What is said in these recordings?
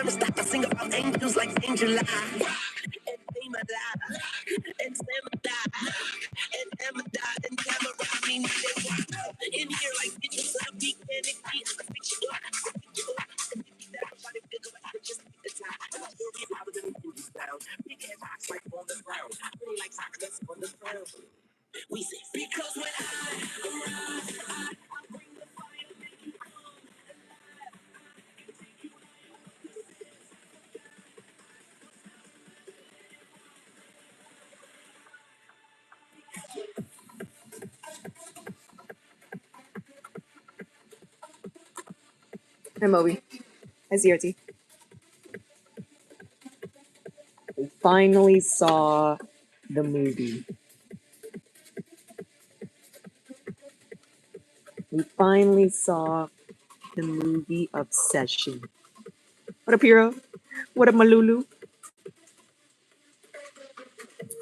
Stop. I sing about angels like angel and fame alive, and stamina, and amada, and camera. I mean, they walk in here like bitches love me, and it be I fix you up, I pick you up, I pick you down, try to figure out just pick the time. I still be louder than the Indies down. Big head rocks like on the ground, pretty like socks that's on the ground. We say because when I bring the fire, make you come. Hi, Moby. Hi, CRT. We finally saw the movie. We finally saw the movie Obsession. What up, hero? What up, Malulu?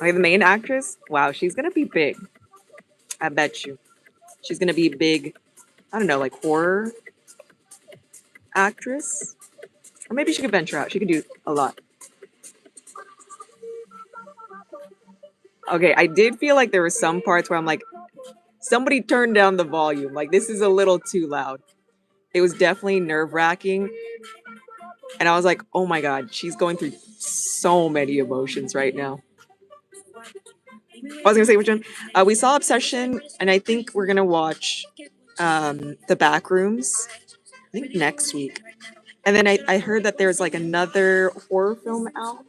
Okay, the main actress? Wow, she's gonna be big. I bet you. She's gonna be big, I don't know, like horror actress? Or maybe she could venture out. She could do a lot. Okay, I did feel like there were some parts where I'm like, somebody turned down the volume. Like, this is a little too loud. It was definitely nerve-wracking. And I was like, oh my god, she's going through so many emotions right now. I was gonna say which one. We saw Obsession, and I think we're gonna watch The Backrooms. I think next week. And then I heard that there's like another horror film out.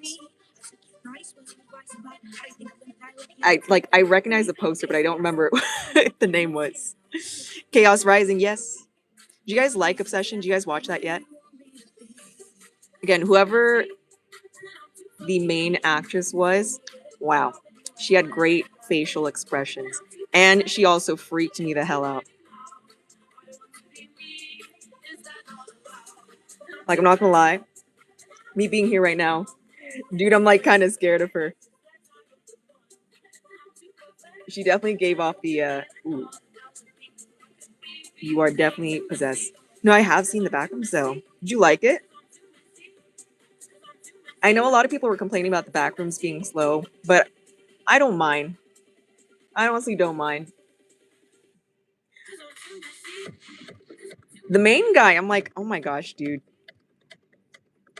I recognize the poster, but I don't remember what the name was. Chaos Rising, yes. Do you guys like Obsession? Do you guys watch that yet? Again, whoever the main actress was, wow. She had great facial expressions. And she also freaked me the hell out. Like, I'm not gonna lie. Me being here right now, dude, I'm like kind of scared of her. She definitely gave off the, ooh, you are definitely possessed. No, I have seen The Backrooms though. Did you like it? I know a lot of people were complaining about The Backrooms being slow, but I don't mind. I honestly don't mind. The main guy, I'm like, oh my gosh, dude.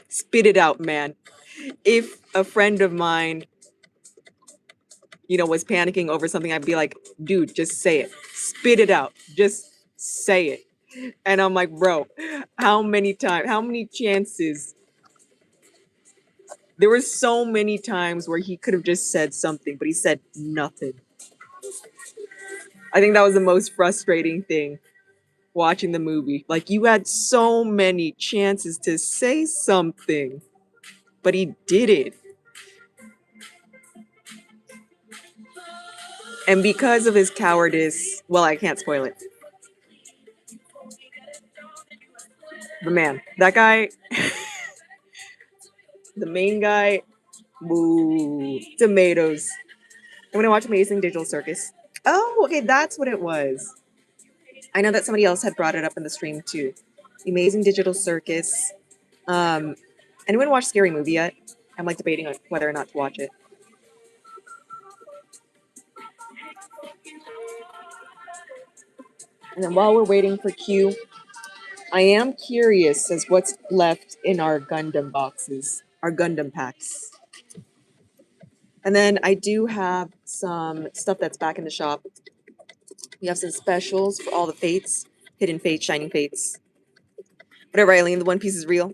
Spit it out, man. If a friend of mine, was panicking over something, I'd be like, dude, just say it. Spit it out. Just say it. And I'm like, bro, how many chances? There were so many times where he could have just said something, but he said nothing. I think that was the most frustrating thing watching the movie. Like, you had so many chances to say something, but he didn't. And because of his cowardice, well, I can't spoil it. But man, that guy, the main guy, boo, tomatoes. I'm gonna watch Amazing Digital Circus. Oh, okay, that's what it was. I know that somebody else had brought it up in the stream too. The Amazing Digital Circus. Anyone watch Scary Movie yet? I'm like debating on whether or not to watch it. And then while we're waiting for Q, I am curious as what's left in our Gundam boxes, our Gundam packs. And then I do have some stuff that's back in the shop. We have some specials for all the fates, hidden fates, shining fates. Whatever, Eileen, the One Piece is real.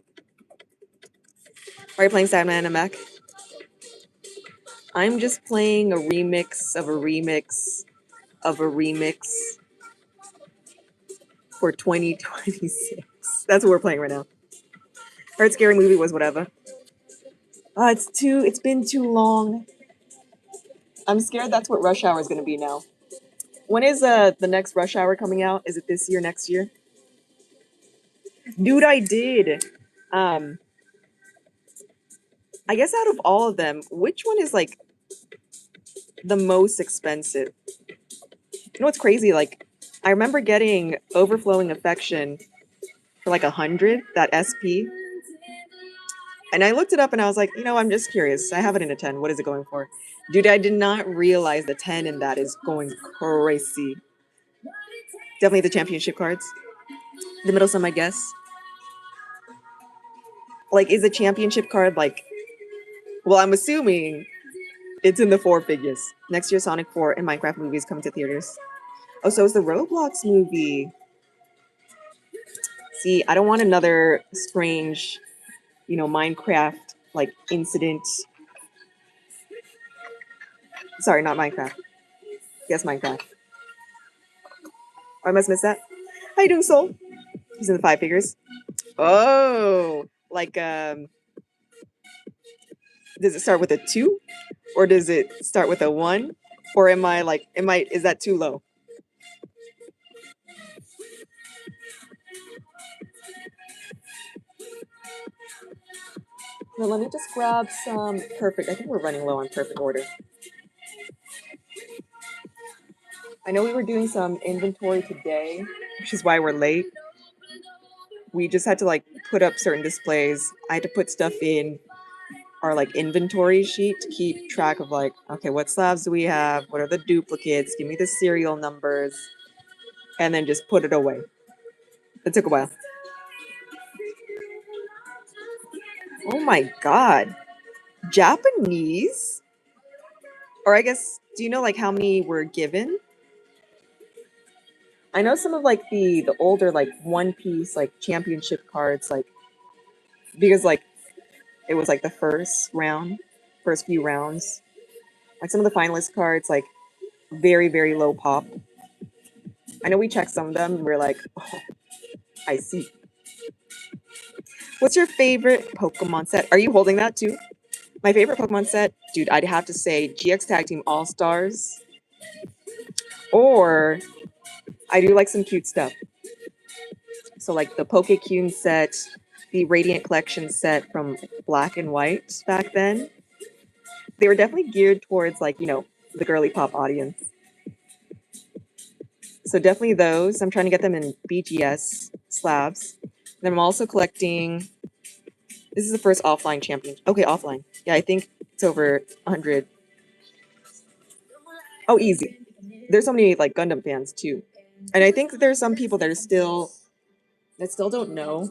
Are you playing Sadman and Mac? I'm just playing a remix of a remix of a remix for 2026. That's what we're playing right now. Heard Scary Movie was whatever. It's been too long. I'm scared that's what Rush Hour is going to be now. When is the next Rush Hour coming out? Is it this year, next year? Dude, I did. I guess out of all of them, which one is like the most expensive? You know what's crazy? Like, I remember getting Overflowing Affection for like 100, that SP. And I looked it up and I was like, I'm just curious. I have it in a 10. What is it going for? Dude, I did not realize the 10 in that is going crazy. Definitely the championship cards. The middle sum, I guess. Like, is a championship card like, well, I'm assuming it's in the four figures. Next year, Sonic 4 and Minecraft movies coming to theaters. Oh, so it's the Roblox movie. See, I don't want another strange, Minecraft like incident. Sorry, not Minecraft. Yes, Minecraft. Oh, I must miss that. How you doing, Soul? He's in the five figures. Oh, like does it start with a 2, or does it start with a 1, or is that too low? Well, let me just grab some perfect. I think we're running low on perfect order. I know we were doing some inventory today, which is why we're late. We just had to like put up certain displays. I had to put stuff in our like inventory sheet to keep track of like, okay, what slabs do we have? What are the duplicates? Give me the serial numbers, and then just put it away. It took a while. Oh my god. Japanese? Or I guess, do you know like how many were given? I know some of like the older like One Piece like championship cards like because like it was like the first few rounds. Like some of the finalist cards like very very low pop. I know we checked some of them and we're like, oh, I see. What's your favorite Pokemon set? Are you holding that too? My favorite Pokemon set, dude, I'd have to say GX Tag Team All Stars, or I do like some cute stuff. So like the Pokécune set, the Radiant Collection set from Black and White back then. They were definitely geared towards like, the girly pop audience. So definitely those. I'm trying to get them in BGS slabs. Then I'm also collecting. This is the first offline champion. Okay, offline. Yeah, I think it's over 100. Oh, easy. There's so many like Gundam fans too. And I think there's some people that still don't know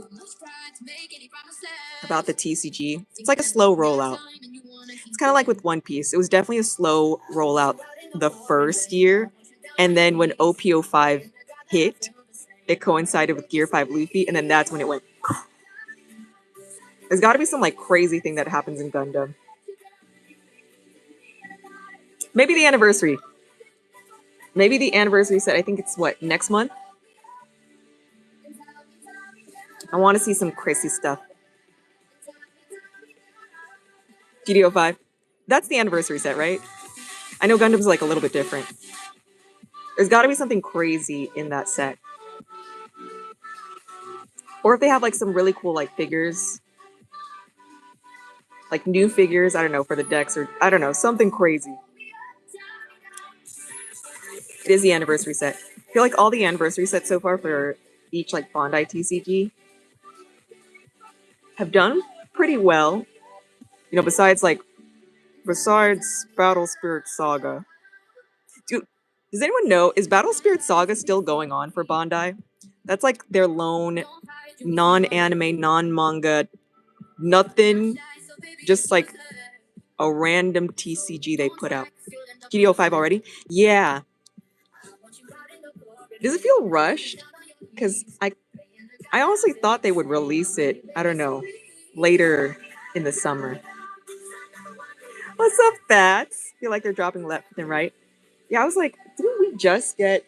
about the TCG. It's like a slow rollout. It's kind of like with One Piece. It was definitely a slow rollout the first year, and then when OPO5 hit, it coincided with Gear 5 Luffy, and then that's when it went. There's got to be some like crazy thing that happens in Gundam. Maybe the anniversary. Maybe the anniversary set. I think it's what, next month? I want to see some crazy stuff. GDO 5. That's the anniversary set, right? I know Gundam's like a little bit different. There's got to be something crazy in that set. Or if they have like some really cool like figures, like new figures, I don't know, for the decks, or I don't know, something crazy. It is the anniversary set. I feel like all the anniversary sets so far for each like Bondi TCG have done pretty well. Besides Battle Spirit Saga. Does anyone know, is Battle Spirit Saga still going on for Bondi? That's like their lone non-anime, non-manga, nothing, just like a random TCG they put out. GDO 5 already? Yeah. Does it feel rushed? Because I honestly thought they would release it, I don't know, later in the summer. What's up, Fats? Feel like they're dropping left and right. Yeah, I was like, didn't we just get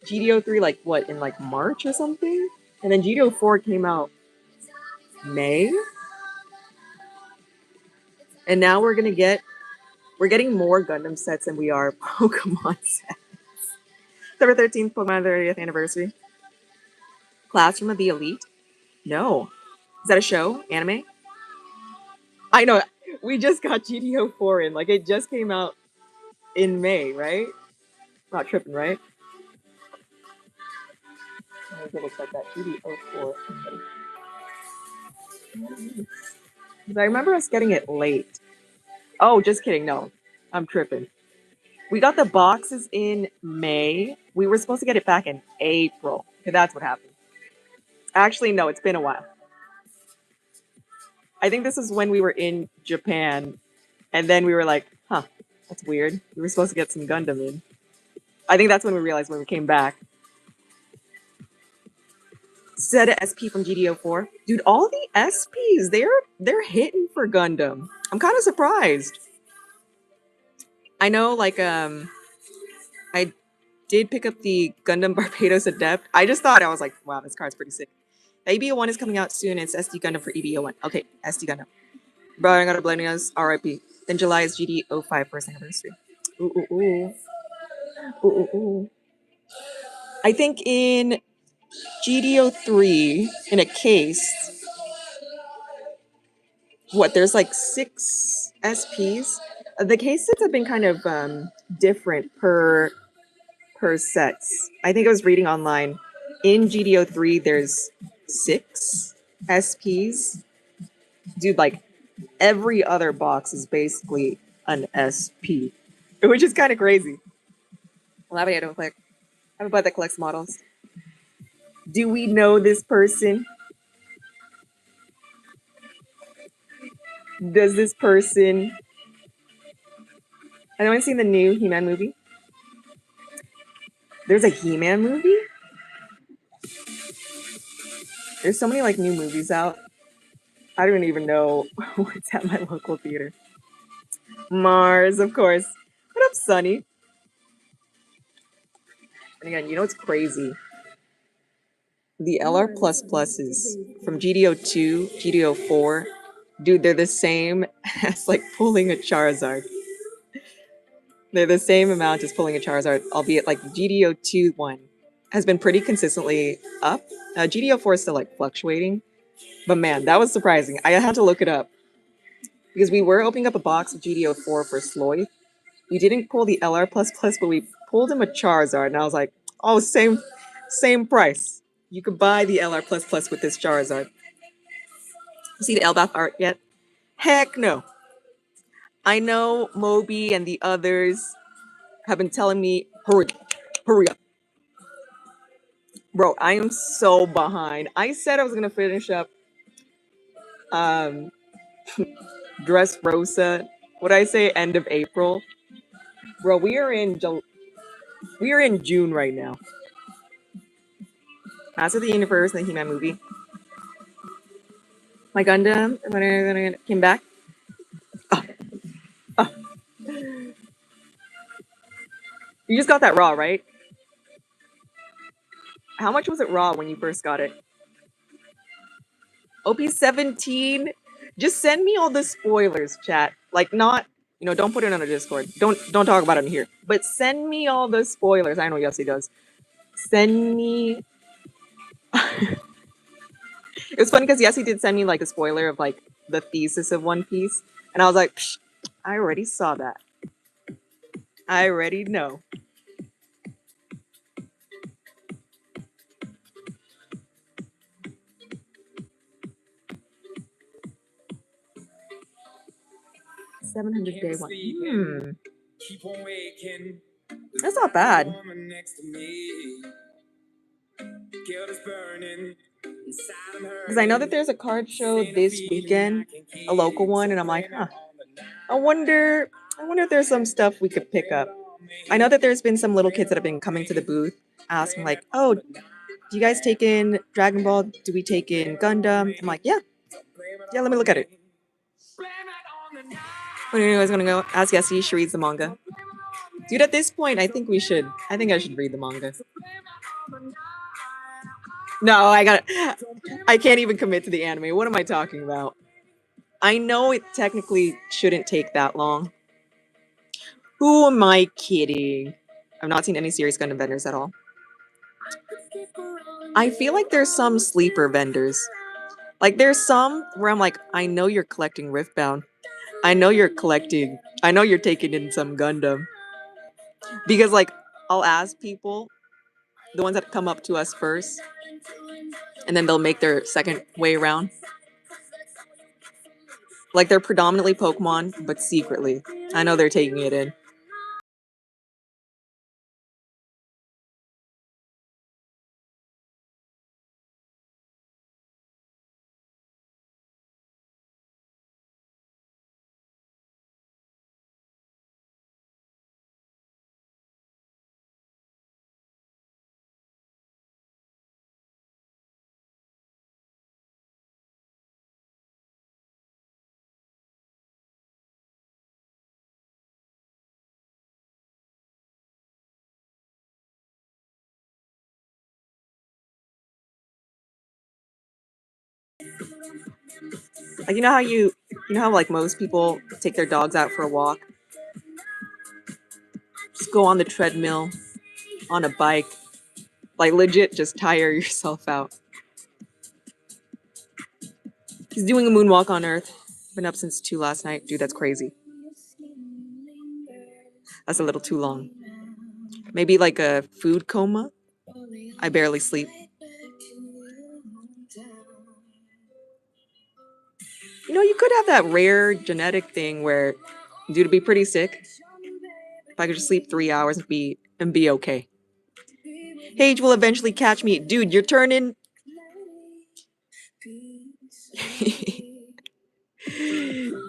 GDO 3 like what, in like March or something? And then GDO 4 came out May? And now we're getting more Gundam sets than we are Pokemon sets. September 13th, Pokemon 30th anniversary. Classroom of the Elite? No. Is that a show? Anime? I know. We just got GDO 4 in. Like, it just came out in May, right? Not tripping, right? Let me double check that. GDO 4. Because I remember us getting it late. Oh, just kidding. No, I'm tripping. We got the boxes in May. We were supposed to get it back in April. Okay, that's what happened. Actually, no, it's been a while. I think this is when we were in Japan, and then we were like, huh, that's weird. We were supposed to get some Gundam in. I think that's when we realized when we came back. Zeta SP from GDO 4. Dude, all the SPs, they're hitting for Gundam. I'm kind of surprised. I know, like, I did pick up the Gundam Barbados Adept. I just thought, I was like, wow, this card's pretty sick. The EBO1 is coming out soon. It's SD Gundam for EBO1. Okay, SD Gundam. Bro, I got a blending us. RIP. Then July is GDO 5 first anniversary. Ooh, ooh, ooh. Ooh, ooh, ooh. I think in GDO 3, in a case, what, there's like 6 SPs. The case sets have been kind of different per sets. I think I was reading online. In GDO 3, there's 6 SPs. Dude, like every other box is basically an SP, which is kind of crazy. Well, I don't click. I have a bot that collects models. Do we know this person? Does this person? Anyone seen the new He-Man movie? There's a He-Man movie? There's so many like new movies out. I don't even know what's at my local theater. Mars, of course. What up, Sonny? And again, you know what's crazy? The LR pluses from GDO 2, GDO 4, dude, they're the same as like pulling a Charizard. They're the same amount as pulling a Charizard, albeit like GDO 2 one has been pretty consistently up. GDO 4 is still like fluctuating. But man, that was surprising. I had to look it up. Because we were opening up a box of GDO 4 for Sloyd. We didn't pull the LR but we pulled him a Charizard, and I was like, oh, same price. You could buy the LR with this Charizard. You see the Elbaf art yet? Heck no. I know Moby and the others have been telling me, hurry up. Bro, I am so behind. I said I was gonna finish up Dressrosa. What I say, end of April. Bro, we are in June right now. Master of the Universe, the He-Man movie. My Gundam when I came back. Oh, oh. You just got that raw, right? How much was it raw when you first got it? OP17. Just send me all the spoilers, chat. Like not, don't put it on a Discord. Don't talk about it in here. But send me all the spoilers. I know Yossi does. Send me. It was funny because Yossi did send me like a spoiler of like the thesis of One Piece, and I was like, psh, I already saw that. I already know. $700 day one. That's not bad. Because I know that there's a card show this weekend, a local one, and I'm like, huh. I wonder if there's some stuff we could pick up. I know that there's been some little kids that have been coming to the booth asking like, oh, do you guys take in Dragon Ball? Do we take in Gundam? I'm like, yeah, let me look at it. When are you guys gonna go? Ask Yessie, she reads the manga. Dude, at this point, I think I should read the manga. No, I can't even commit to the anime. What am I talking about? I know it technically shouldn't take that long. Who am I kidding? I've not seen any serious Gundam vendors at all. I feel like there's some sleeper vendors. Like there's some where I'm like, I know you're collecting Riftbound. I know you're taking in some Gundam. Because like I'll ask people, the ones that come up to us first, and then they'll make their second way around. Like they're predominantly Pokemon, but secretly. I know they're taking it in. Like you know how like most people take their dogs out for a walk? Just go on the treadmill, on a bike, like legit just tire yourself out. He's doing a moonwalk on Earth. Been up since 2 last night. Dude, that's crazy. That's a little too long. Maybe like a food coma? I barely sleep. You know, you could have that rare genetic thing where dude would be pretty sick. If I could just sleep 3 hours and be okay. Paige will eventually catch me. Dude, you're turning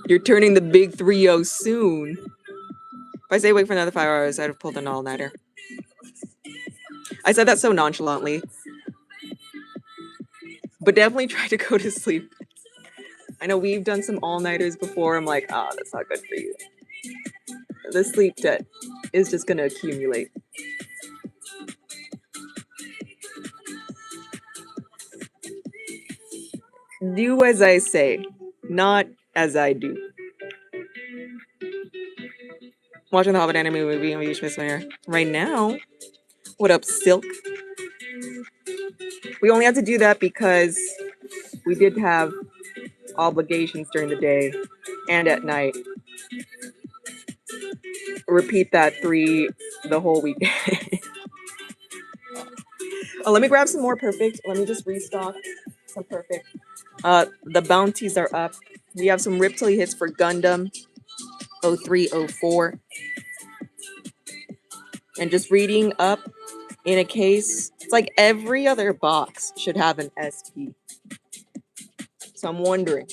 you're turning the big 3-0 soon. If I stay awake for another 5 hours, I'd have pulled an all-nighter. I said that so nonchalantly. But definitely try to go to sleep. I know we've done some all-nighters before. I'm like, that's not good for you. The sleep debt is just gonna accumulate. Do as I say, not as I do. Watching the Hobbit anime movie and we Miss Winter right now. What up, Silk? We only had to do that because we did have obligations during the day and at night. Repeat that the whole week. Oh, let me grab some more perfect. Let me just restock some perfect. The bounties are up. We have some Riptily hits for Gundam 0304. And just reading up in a case, it's like every other box should have an SP. So I'm wondering.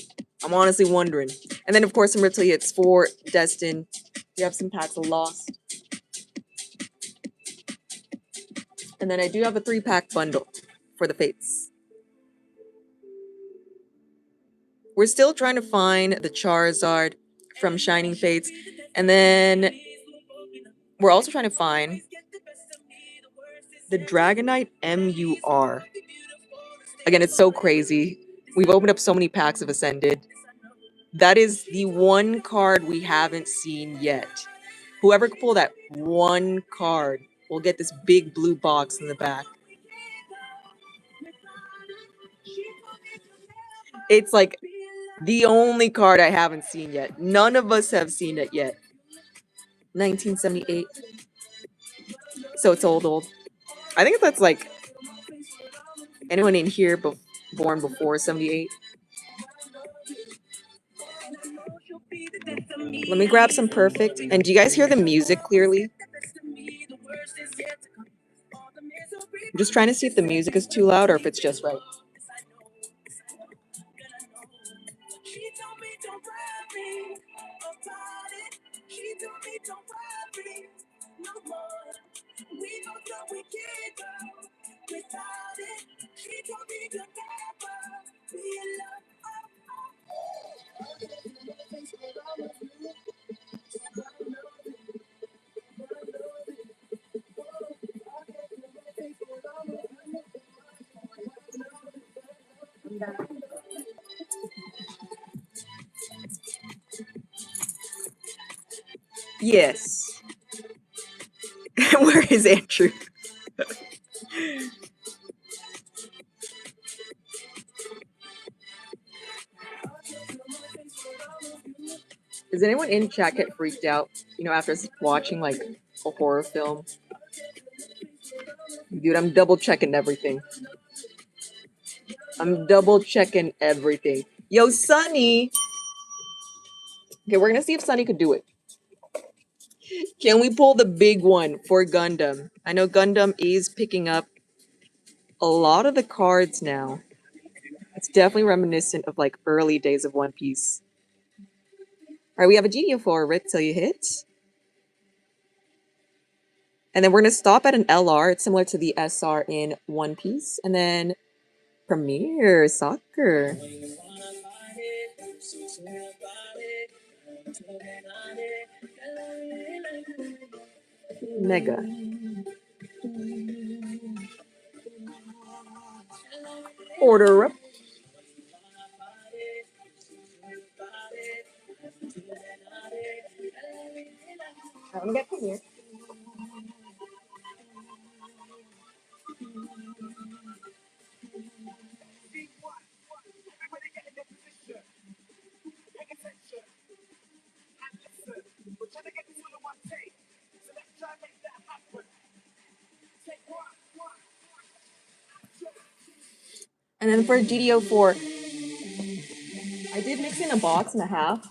I'm honestly wondering. And then, of course, some Riptily hits for Destin. We have some packs of Lost. And then I do have a 3-pack bundle for the Fates. We're still trying to find the Charizard from Shining Fates. And then we're also trying to find the Dragonite MUR. Again, it's so crazy. We've opened up so many packs of Ascended. That is the one card we haven't seen yet. Whoever can pull that one card will get this big blue box in the back. It's like the only card I haven't seen yet. None of us have seen it yet. 1978. So it's old. I think that's like anyone in here born before 78. Let me grab some perfect. And do you guys hear the music clearly? I'm just trying to see if the music is too loud or if it's just right. Yes. Where is Andrew? Does anyone in chat get freaked out, after watching like a horror film? Dude, I'm double checking everything. Yo, Sunny! Okay, we're gonna see if Sunny could do it. Can we pull the big one for Gundam? I know Gundam is picking up a lot of the cards now. It's definitely reminiscent of like early days of One Piece. All right, we have a GDO4 Rit till you hit. And then we're going to stop at an LR. It's similar to the SR in One Piece. And then Premier Soccer. Mega. Order up. I'm gonna get Premier. And then for GDO4, I did mix in a box and a half.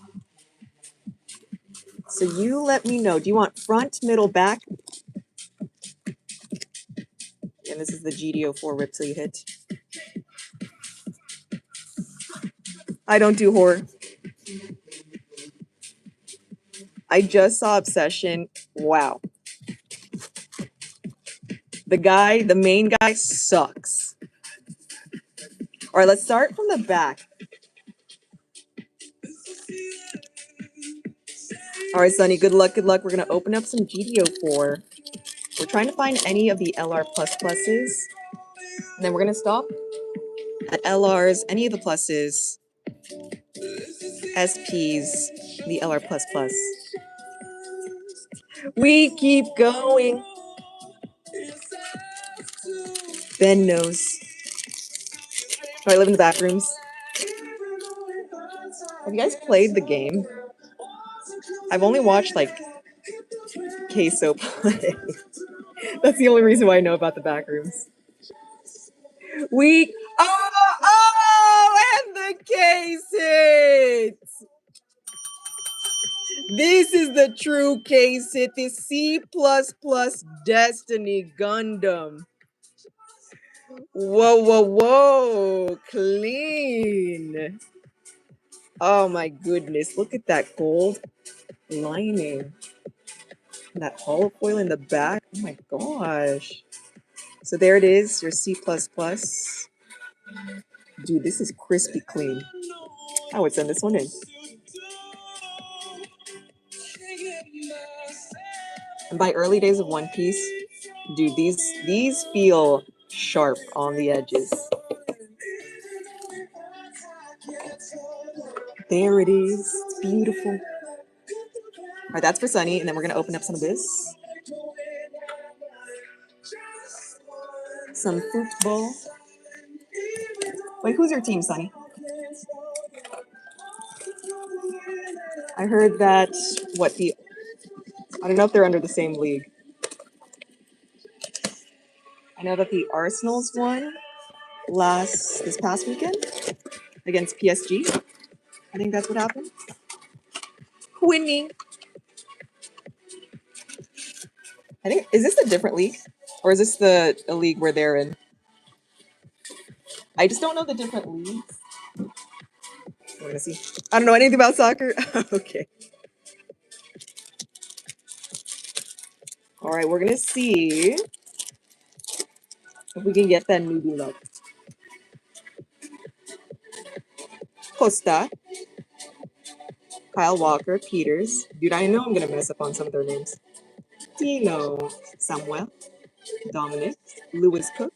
So you let me know. Do you want front, middle, back? And this is the GDO4 Rip till you hit. I don't do horror. I just saw Obsession. Wow. The main guy sucks. All right, let's start from the back. All right, Sunny, good luck, good luck. We're going to open up some GDO4. We're trying to find any of the LR++s. And then we're going to stop at LRs, any of the pluses, SPs, the LR++. We keep going. Ben knows. Do I live in the back rooms? Have you guys played the game? I've only watched like Queso play. That's the only reason why I know about the back rooms. And the case hits! This is the true case hit, the C++ Destiny Gundam. Whoa, whoa, whoa, clean. Oh my goodness, look at that gold lining. And that hollow foil in the back, oh my gosh. So there it is, your C++. Dude, this is crispy clean. I would send this one in. And by early days of One Piece, dude, these feel sharp on the edges. There it is. It's beautiful. All right, that's for Sunny, and then we're gonna open up some of this. Some football. Wait, who's your team, Sunny? I heard that I don't know if they're under the same league. I know that the Arsenals won this past weekend against PSG. I think that's what happened. Winning. I think, is this a different league? Or is this a league where they're in? I just don't know the different leagues. We're gonna see. I don't know anything about soccer. Okay. All right, we're gonna see if we can get that newbie look. Costa, Kyle Walker, Peters. Dude, I know I'm gonna mess up on some of their names. Tino, Samuel, Dominic, Lewis Cook,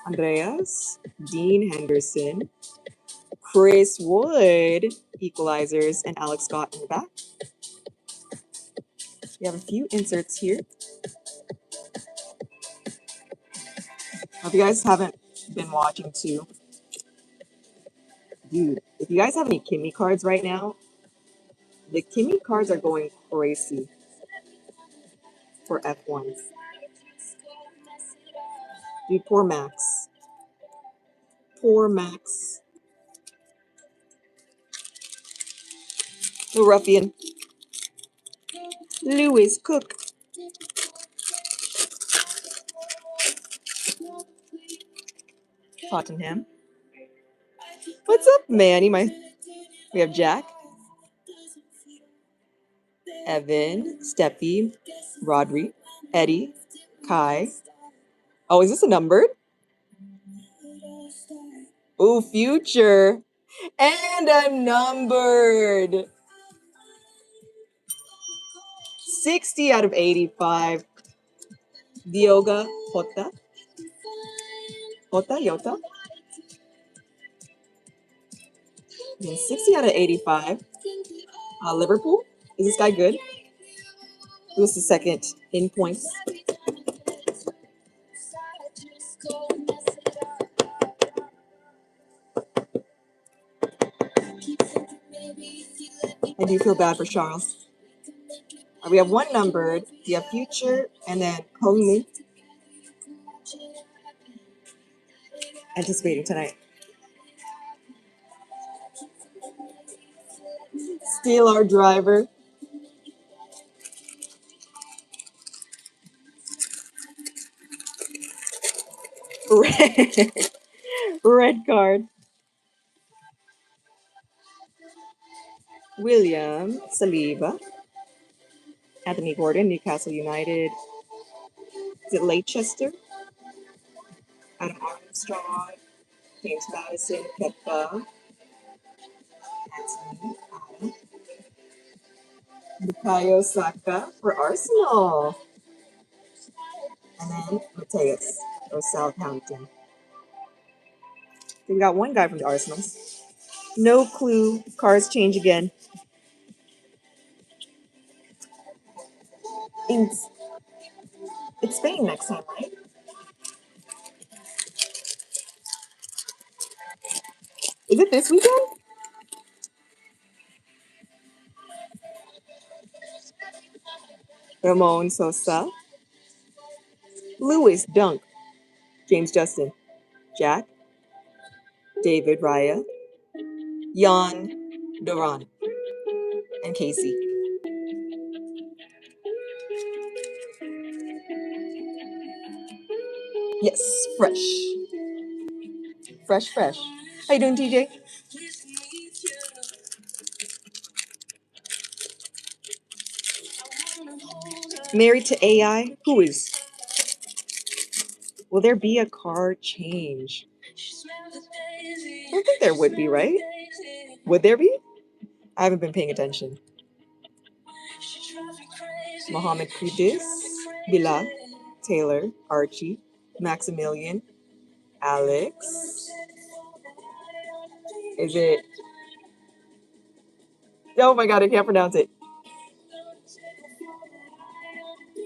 Andreas, Dean Henderson, Chris Wood, Equalizers, and Alex Scott in the back. We have a few inserts here. If you guys haven't been watching too, dude, if you guys have any Kimmy cards right now, the Kimmy cards are going crazy for F1s. Dude, poor Max. Poor Max. The ruffian. Lewis Cook. Tottenham. What's up, Manny? We have Jack, Evan, Steffi, Rodri, Eddie, Kai. Oh, is this a numbered? Ooh, future. And I'm numbered. 60 out of 85. Diogo Jota. Jota. And 60 out of 85. Liverpool. Is this guy good? Who's the second in points? I do feel bad for Charles. We have one numbered. We have future and then Hongmin. Anticipating tonight. Steal our driver. Red card. William Saliba. Anthony Gordon, Newcastle United. Is it Leicester? Adam Armstrong. James Madison. Kepa. Anthony. Bukayo Saka for Arsenal. And then Mateus for Southampton. We got one guy from the Arsenals. No clue. Cars change again. It's Spain next time, right? Is it this weekend? Ramon Sosa. Lewis Dunk. James Justin. Jack. David Raya. Jan Duran. And Casey. Yes, fresh. Fresh. How you doing, TJ? Married to AI? Who is? Will there be a car change? I don't think there would be, right? Would there be? I haven't been paying attention. Mohammed Kudus, Bilal, Taylor, Archie, Maximilian, Alex. Is it? Oh my god, I can't pronounce it.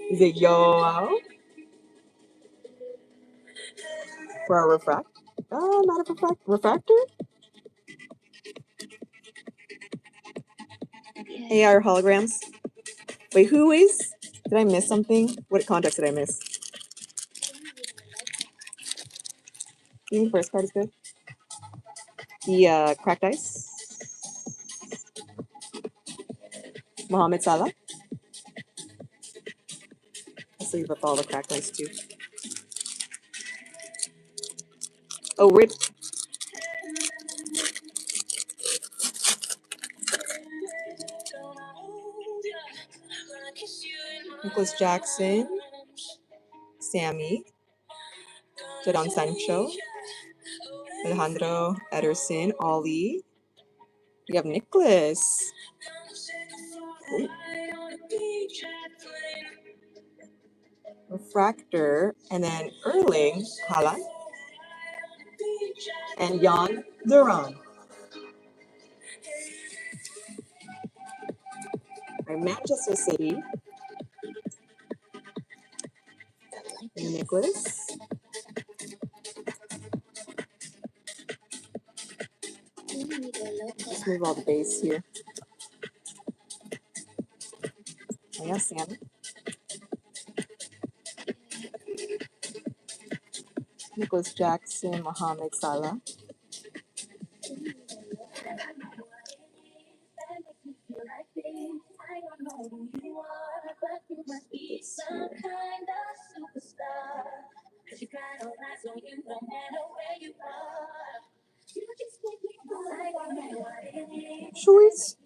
Is it Yo? For a refract? Oh, not a refractor? AR holograms. Wait, who is? Did I miss something? What context did I miss? The first card is good. The cracked ice. Mohamed Salah. Let's leave up all the cracked ice too. Oh, Rip. Nicholas Jackson. Sammy. Jadon Sancho. Alejandro Ederson. Ollie. We have Nicholas. Ooh. Refractor. And then Erling Haaland. And Jan Duran. Manchester City. And Nicholas. Let's move all the base here. Oh, yeah, Sam. Nicholas Jackson, Mohamed Salah. Choice.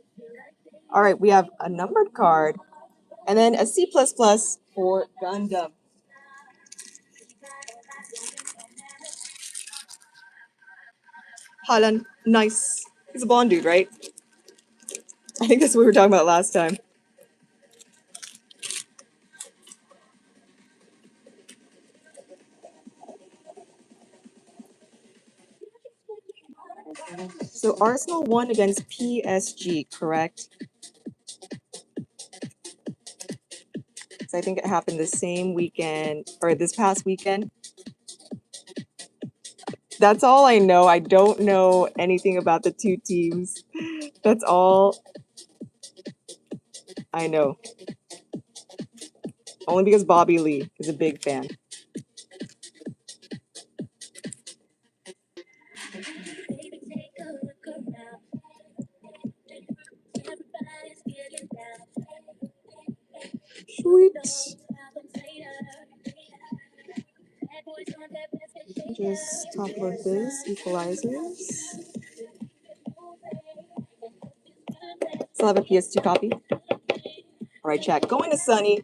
All right, we have a numbered card and then a C++ for Gundam. Halan, nice. He's a blonde dude, right? I think that's what we were talking about last time. So Arsenal won against PSG, correct? So I think it happened the same weekend, or this past weekend. That's all I know. I don't know anything about the two teams. That's all I know. Only because Bobby Lee is a big fan. Sweet. Just talk about this. Equalizers. Still have a PS2 copy. All right, chat. Going to Sunny.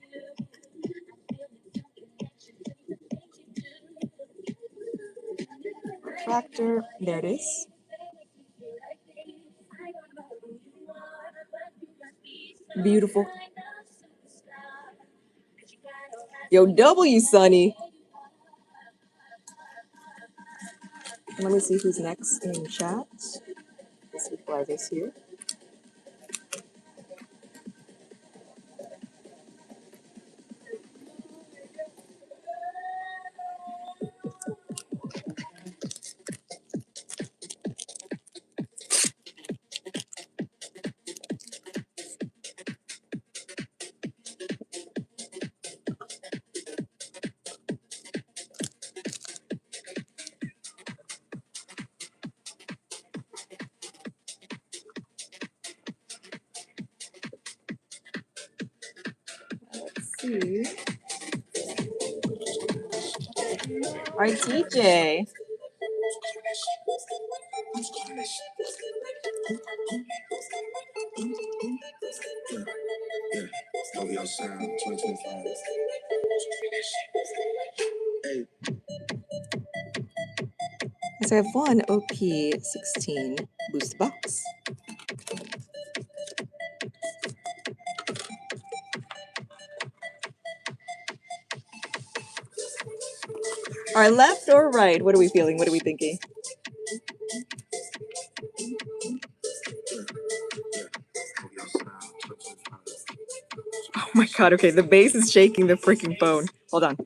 Tractor. There it is. Beautiful. Yo, W, Sunny. Let me see who's next in chat. This equalizer's here. Let's see. All right, TJ. So I have one OP16 boost box. All right, left or right? What are we feeling? What are we thinking? Oh my god, okay, the base is shaking the freaking phone. Hold on.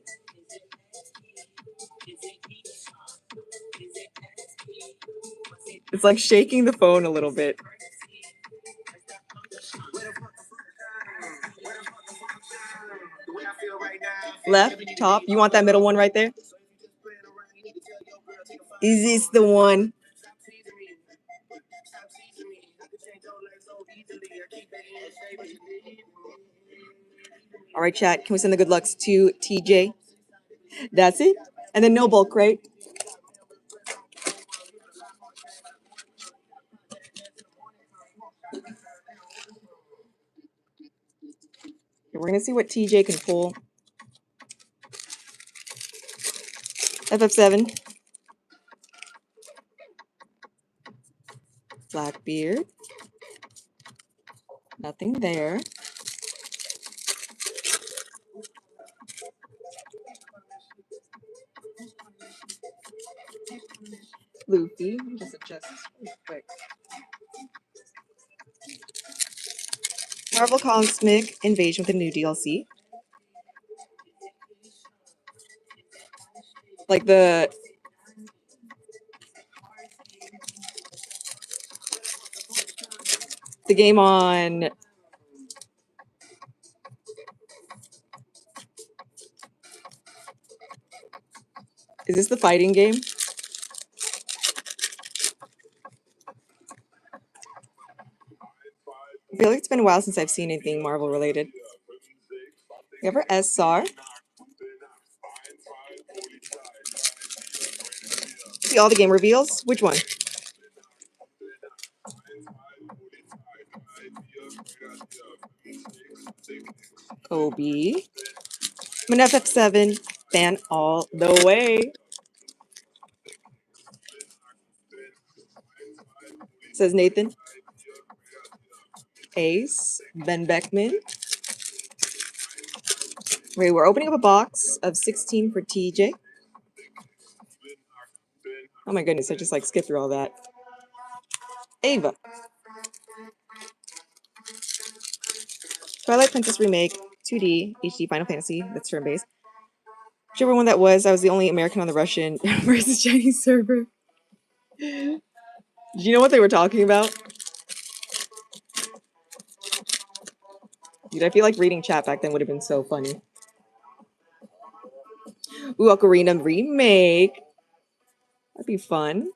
It's like shaking the phone a little bit. Left, top. You want that middle one right there? Is this the one? All right, chat. Can we send the good lucks to TJ? That's it. And then no bulk, right? Okay, we're gonna see what TJ can pull. FF7. Blackbeard. Nothing there. Luffy. Just adjust this really quick. Marvel Cosmic Invasion with a new DLC. Like the game on is this the fighting game? I feel like it's been a while since I've seen anything Marvel related. We have our SR. See all the game reveals? Which one? Kobe. I'm an FF7 fan all the way. Says Nathan. Ace. Ben Beckman. Wait, we're opening up a box of 16 for TJ. Oh my goodness, I just like skipped through all that. Ava. Twilight Princess Remake, 2D, HD Final Fantasy, that's turn-based. Whichever one that was, I was the only American on the Russian versus Chinese server. Do you know what they were talking about? Dude, I feel like reading chat back then would have been so funny. Ooh, Ocarina Remake. That'd be fun.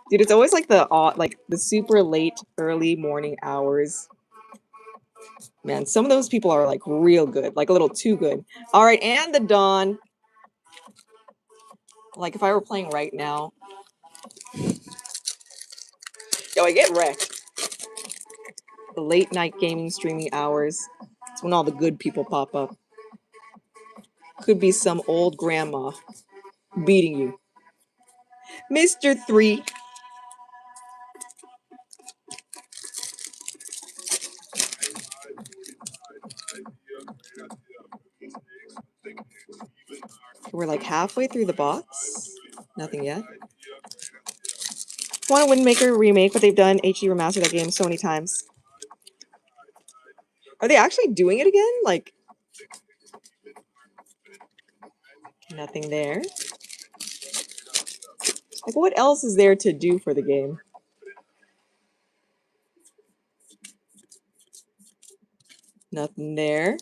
Dude, it's always like the super late, early morning hours. Man, some of those people are like real good, like a little too good. All right, and the dawn. Like if I were playing right now. Yo, I get wrecked. The late night gaming streaming hours. It's when all the good people pop up. Could be some old grandma beating you. Mr. 3. We're like halfway through the box. Nothing yet. Want a Wind Maker remake, but they've done HD remastered that game so many times. Are they actually doing it again? Like, nothing there. Like, what else is there to do for the game? Nothing there.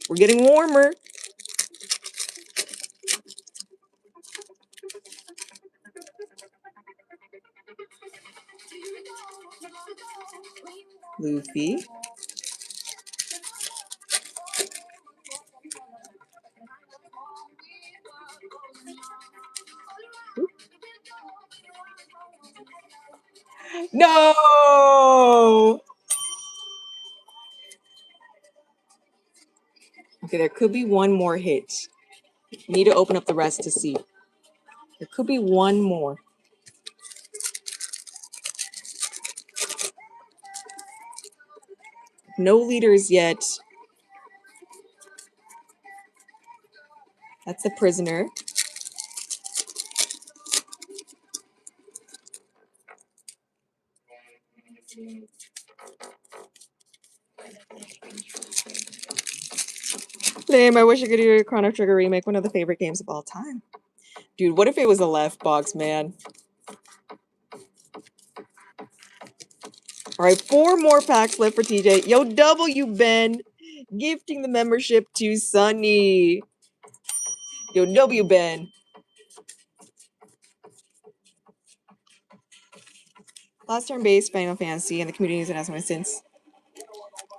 We're getting warmer. Luffy. No! Okay, there could be one more hit. Need to open up the rest to see. There could be one more. No leaders yet. That's the prisoner. Lame, I wish I could do a Chrono Trigger remake, one of the favorite games of all time. Dude, what if it was a left box, man? All right, 4 more packs left for TJ. Yo, W, Ben. Gifting the membership to Sunny. Yo, W, Ben. Last turn-based Final Fantasy, and the community hasn't asked me since.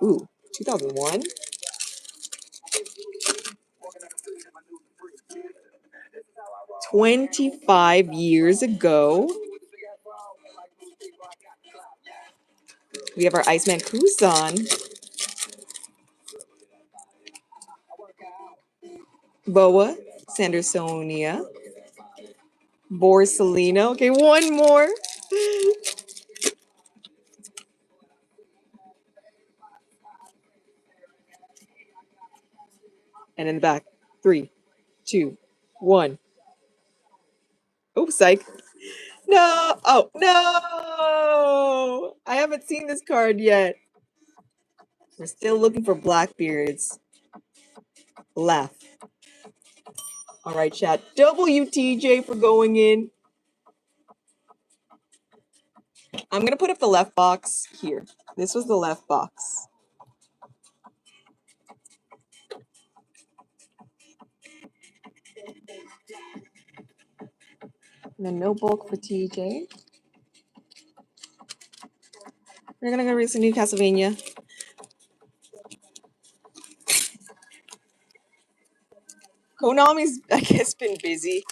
Ooh, 2001? "25 years ago." We have our Iceman Kusan. Boa. Sandersonia. Borsalino. Okay, one more. And in the back. 3, 2, 1. Oops, psych. No! Oh, no! I haven't seen this card yet. We're still looking for Blackbeards. Laugh. All right, chat. WTJ for going in. I'm going to put up the left box here. This was the left box. And then no bulk for TJ. We're going to go read some new Castlevania. Konami's, I guess, been busy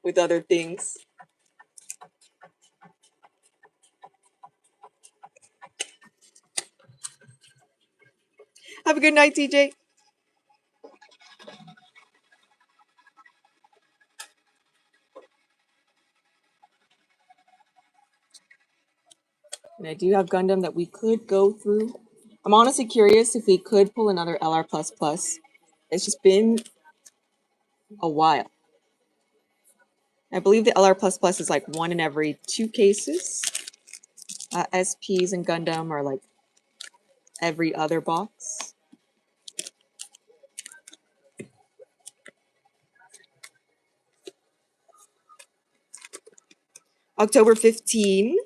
with other things. Have a good night, TJ. And I do have Gundam that we could go through. I'm honestly curious if we could pull another LR++. It's just been a while. I believe the LR++ is like 1 in every 2 cases. SPs and Gundam are like every other box. October 15.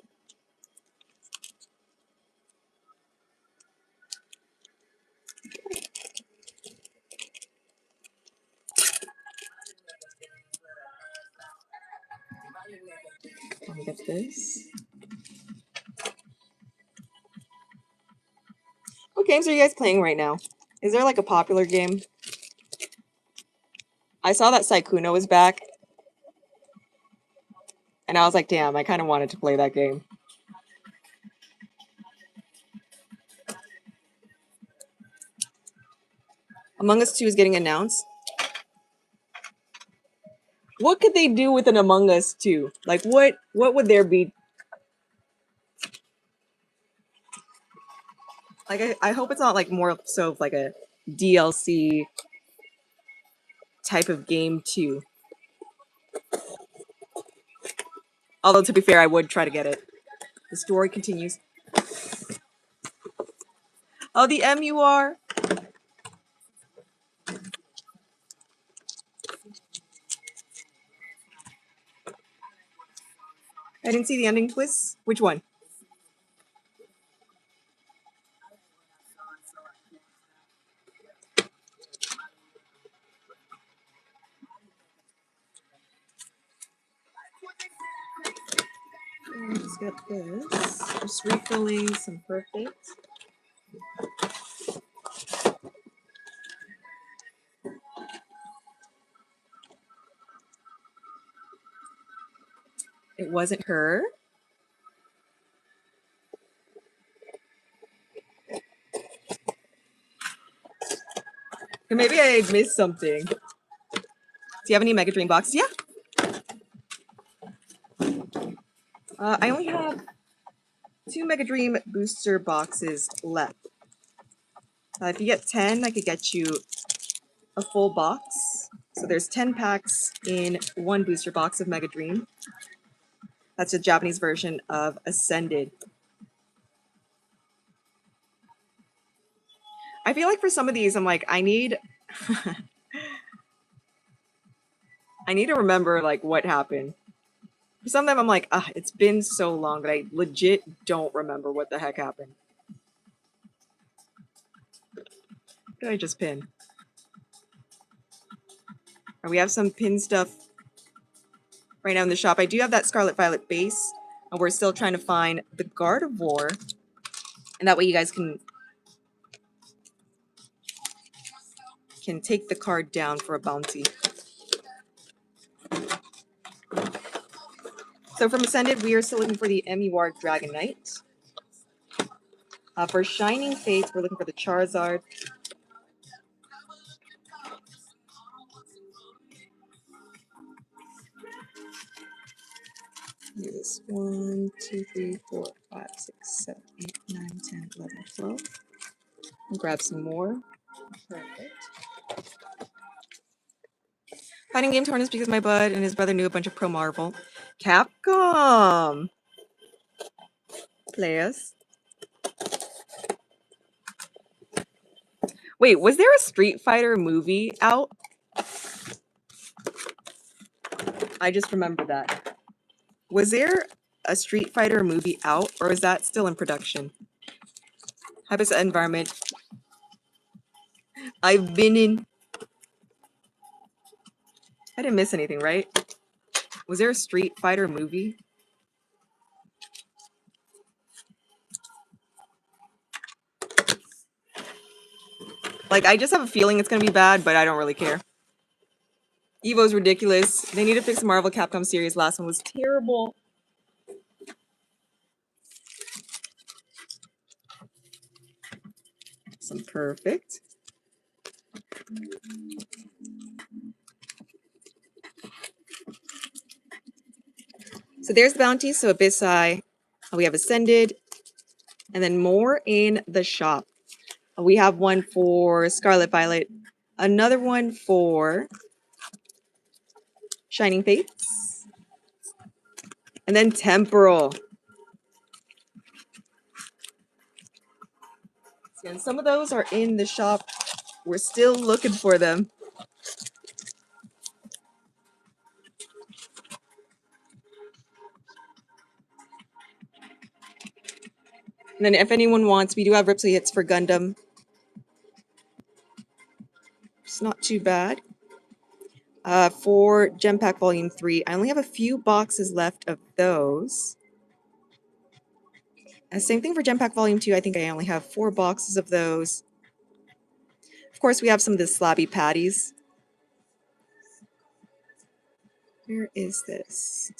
Let me get this. What games are you guys playing right now? Is there like a popular game? I saw that Sykkuno was back. And I was like, damn, I kind of wanted to play that game. Among Us 2 is getting announced. What could they do with an Among Us 2? Like, what would there be? Like, I hope it's not like more so of like a DLC type of game too. Although, to be fair, I would try to get it. The story continues. Oh, the MUR. I didn't see the ending twist. Which one? Let's get this. Just refilling some perfect. It wasn't her. Or maybe I missed something. Do you have any Mega Dream boxes? Yeah. I only have 2 Mega Dream booster boxes left. If you get 10, I could get you a full box. So there's 10 packs in 1 booster box of Mega Dream. That's a Japanese version of Ascended. I feel like for some of these, I'm like, I need I need to remember like what happened. For some of them, I'm like, it's been so long that I legit don't remember what the heck happened. What did I just pin? We have some pin stuff right now in the shop. I do have that Scarlet Violet base, and we're still trying to find the Gardevoir, and that way you guys can take the card down for a bounty. So from Ascended, we are still looking for the MUR Dragon Knight. For Shining Fates, we're looking for the Charizard. Do this 1, 2, 3, 4, 5, 6, 7, 8, 9, 10, 11, 12. I'll grab some more. Perfect. Fighting game tournaments because my bud and his brother knew a bunch of Pro Marvel. Capcom! Players. Wait, was there a Street Fighter movie out? I just remembered that. Was there a Street Fighter movie out, or is that still in production? Habitat environment. I've been in. I didn't miss anything, right? Was there a Street Fighter movie? Like, I just have a feeling it's gonna be bad, but I don't really care. Evo's ridiculous. They need to fix the Marvel Capcom series. Last one was terrible. Some perfect. So there's the bounty. So Abyss Eye. We have Ascended. And then more in the shop. We have one for Scarlet Violet. Another one for Shining Fates. And then Temporal. And some of those are in the shop. We're still looking for them. And then if anyone wants, we do have Ripley hits for Gundam. It's not too bad. For Gem Pack Volume 3, I only have a few boxes left of those. Same thing for Gem Pack Volume 2. I think I only have 4 boxes of those. Of course, we have some of the slabby patties. Where is this?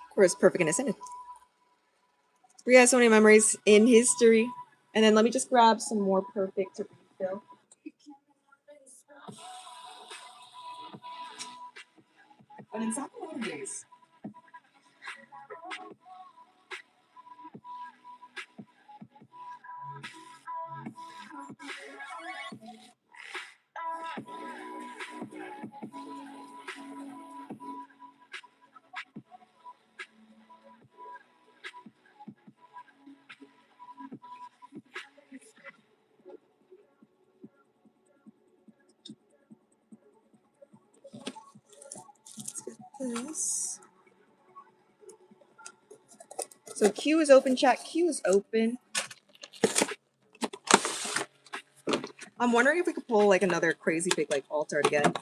Of course, Perfect and Ascended. We have so many memories in history. And then let me just grab some more Perfect to refill. But in Sakamoto days. This. So Q is open, chat. Q is open. I'm wondering if we could pull like another crazy big like alt art again.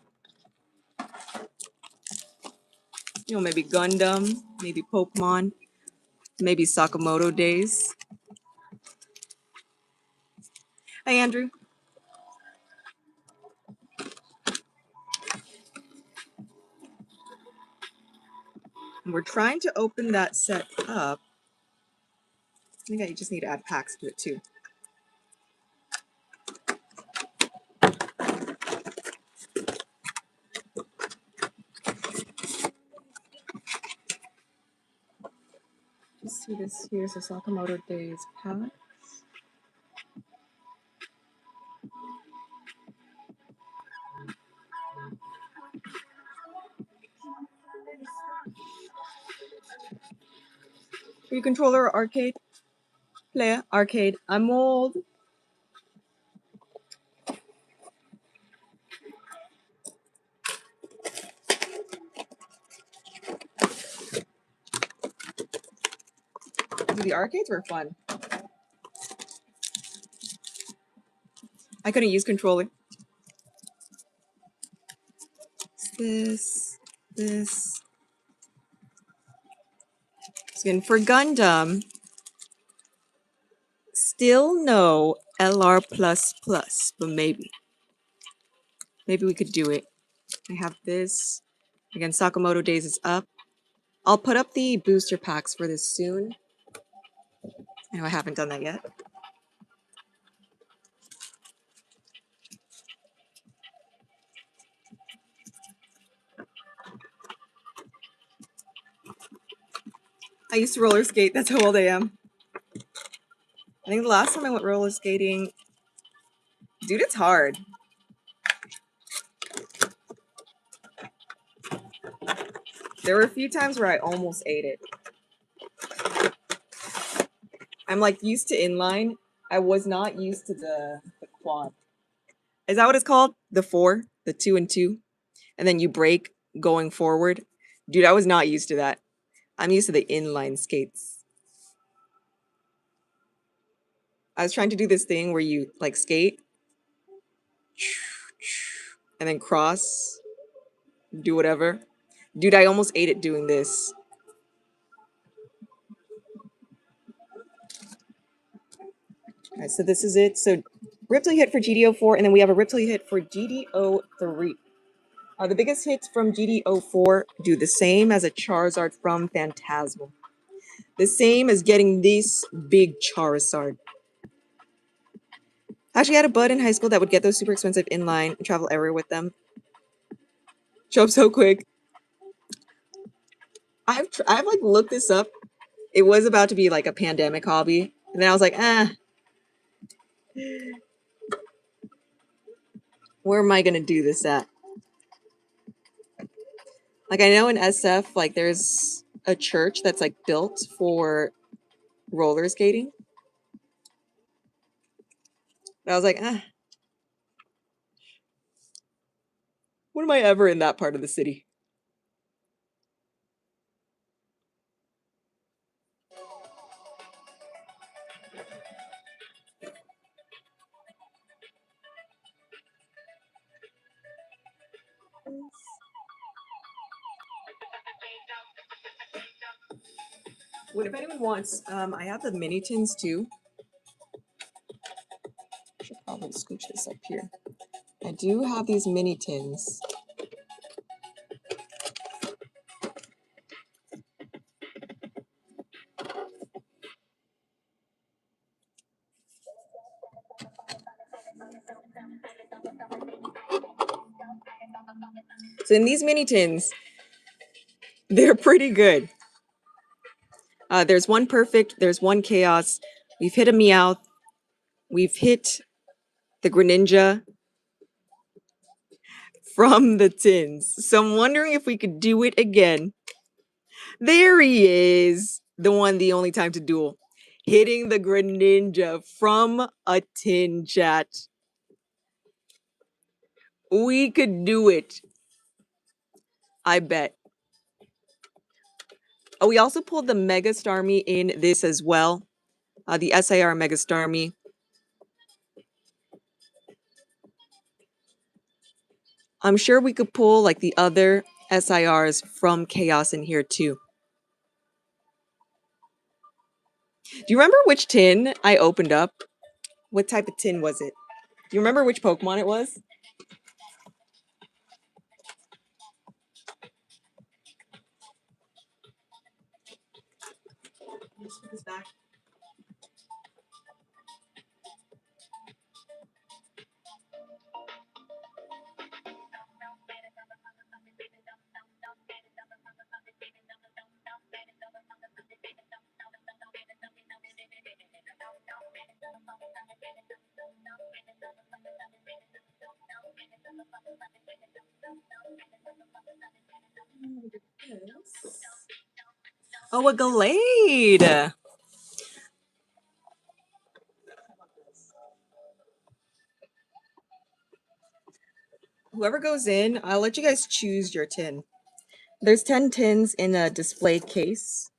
You know, maybe Gundam, maybe Pokemon, maybe Sakamoto days. Hi, Andrew. And we're trying to open that set up. I think I just need to add packs to it too. Let's see this here. So Sakamoto days pack. Are you controller or arcade? Player, arcade. I'm old. The arcades were fun. I couldn't use controller. This. Again, for Gundam, still no LR++, but maybe. Maybe we could do it. I have this. Again, Sakamoto Days is up. I'll put up the booster packs for this soon. I know I haven't done that yet. I used to roller skate. That's how old I am. I think the last time I went roller skating, dude, it's hard. There were a few times where I almost ate it. I'm like used to inline. I was not used to the quad. Is that what it's called? The 4, the 2 and 2, and then you break going forward. Dude, I was not used to that. I'm used to the inline skates. I was trying to do this thing where you like skate and then cross. do whatever. Dude, I almost ate it doing this. Alright, so this is it. So Riptily hit for GDO4, and then we have a Riptily hit for GDO3. The biggest hits from GDO4 do the same as a Charizard from Phantasmal. The same as getting this big Charizard. Actually, I had a bud in high school that would get those super expensive inline and travel everywhere with them. Show up so quick. I've like looked this up. It was about to be like a pandemic hobby, and then I was like, where am I gonna do this at? Like I know in SF, like there's a church that's like built for roller skating. And I was like, when am I ever in that part of the city? What if anyone wants? I have the mini tins too. Should probably scooch this up here. I do have these mini tins. So in these mini tins, they're pretty good. There's one perfect, there's one chaos. We've hit a Meowth. We've hit the Greninja from the tins. So I'm wondering if we could do it again. There he is. The one, the only time to duel. Hitting the Greninja from a tin, chat. We could do it. I bet. Oh, we also pulled the Mega Starmie in this as well. The SIR Mega Starmie. I'm sure we could pull like the other SIRs from Chaos in here too. Do you remember which tin I opened up? What type of tin was it? Do you remember which Pokemon it was? Just put this back. Oh, a Gallade! Whoever goes in, I'll let you guys choose your tin. There's 10 tins in a display case.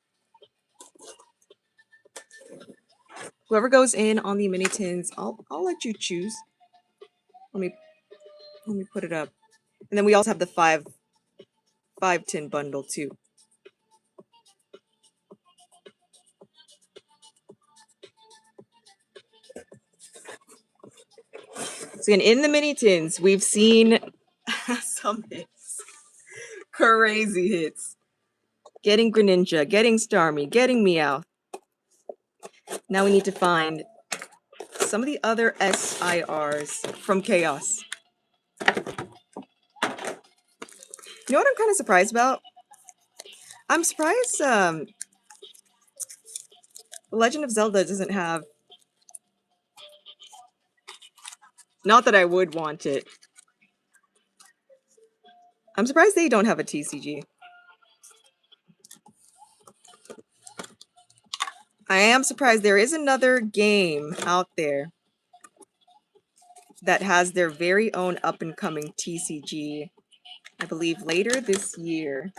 Whoever goes in on the mini tins, I'll let you choose. Let me put it up. And then we also have the five tin bundle too. So again, in the mini tins, we've seen some hits. Crazy hits. Getting Greninja, getting Starmie, getting Meowth. Now we need to find some of the other SIRs from Chaos. You know what I'm kind of surprised about? I'm surprised Legend of Zelda doesn't have... Not that I would want it. I'm surprised they don't have a TCG. I am surprised there is another game out there that has their very own up-and-coming TCG, I believe later this year.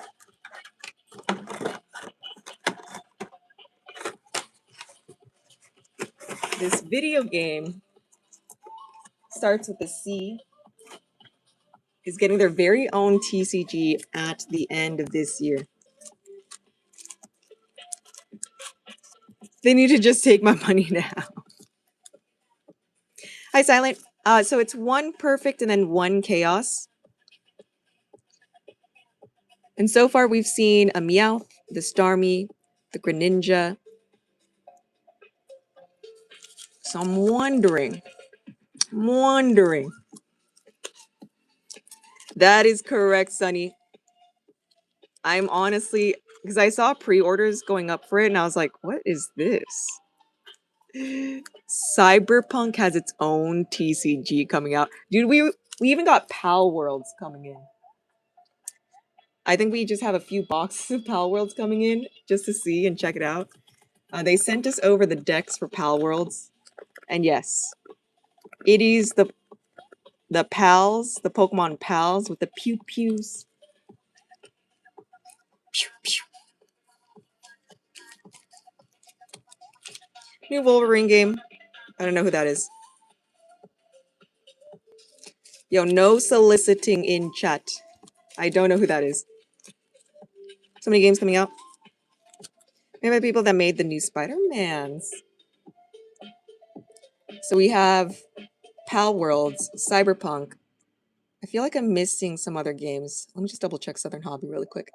This video game starts with a C. is getting their very own TCG at the end of this year. They need to just take my money now. Hi, Silent. So it's 1 perfect and then 1 chaos. And so far we've seen a Meowth, the Starmie, the Greninja. So I'm wondering. That is correct, Sunny. I'm honestly, because I saw pre-orders going up for it and I was like, what is this? Cyberpunk has its own TCG coming out. Dude, we even got Pal Worlds coming in. I think we just have a few boxes of Pal Worlds coming in just to see and check it out. They sent us over the decks for Pal Worlds. And yes, it is the pals, the Pokemon pals with the pew pews. Pew, pew. New Wolverine game. I don't know who that is. Yo, no soliciting in chat. I don't know who that is. So many games coming out. Maybe the people that made the new Spider-Mans. So we have Pal Worlds, Cyberpunk. I feel like I'm missing some other games. Let me just double check Southern Hobby really quick.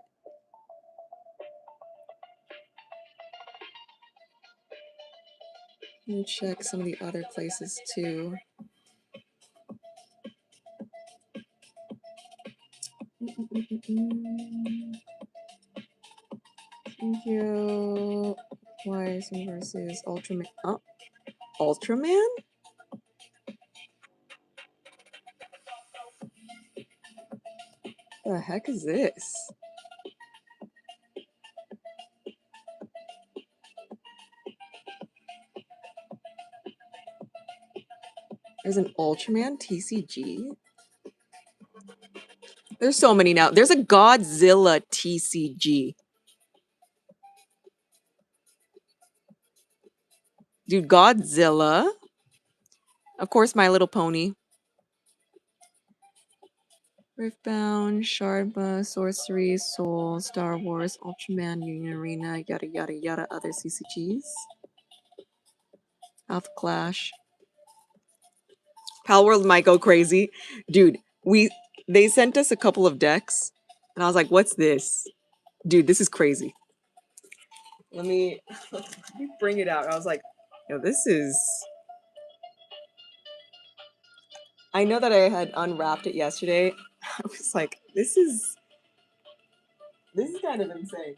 Let me check some of the other places too. Thank you. Wise versus Ultraman. Oh, Ultraman? The heck is this? There's an Ultraman TCG? There's so many now. There's a Godzilla TCG. Dude, Godzilla. Of course, My Little Pony. Riftbound, Shardba, Sorcery, Soul, Star Wars, Ultraman, Union Arena, yada yada yada, other CCGs. Alpha Clash. Pal World might go crazy. Dude, they sent us a couple of decks, and I was like, what's this? Dude, this is crazy. Let me bring it out. I was like, yo, this is... I know that I had unwrapped it yesterday. I was like, this is kind of insane.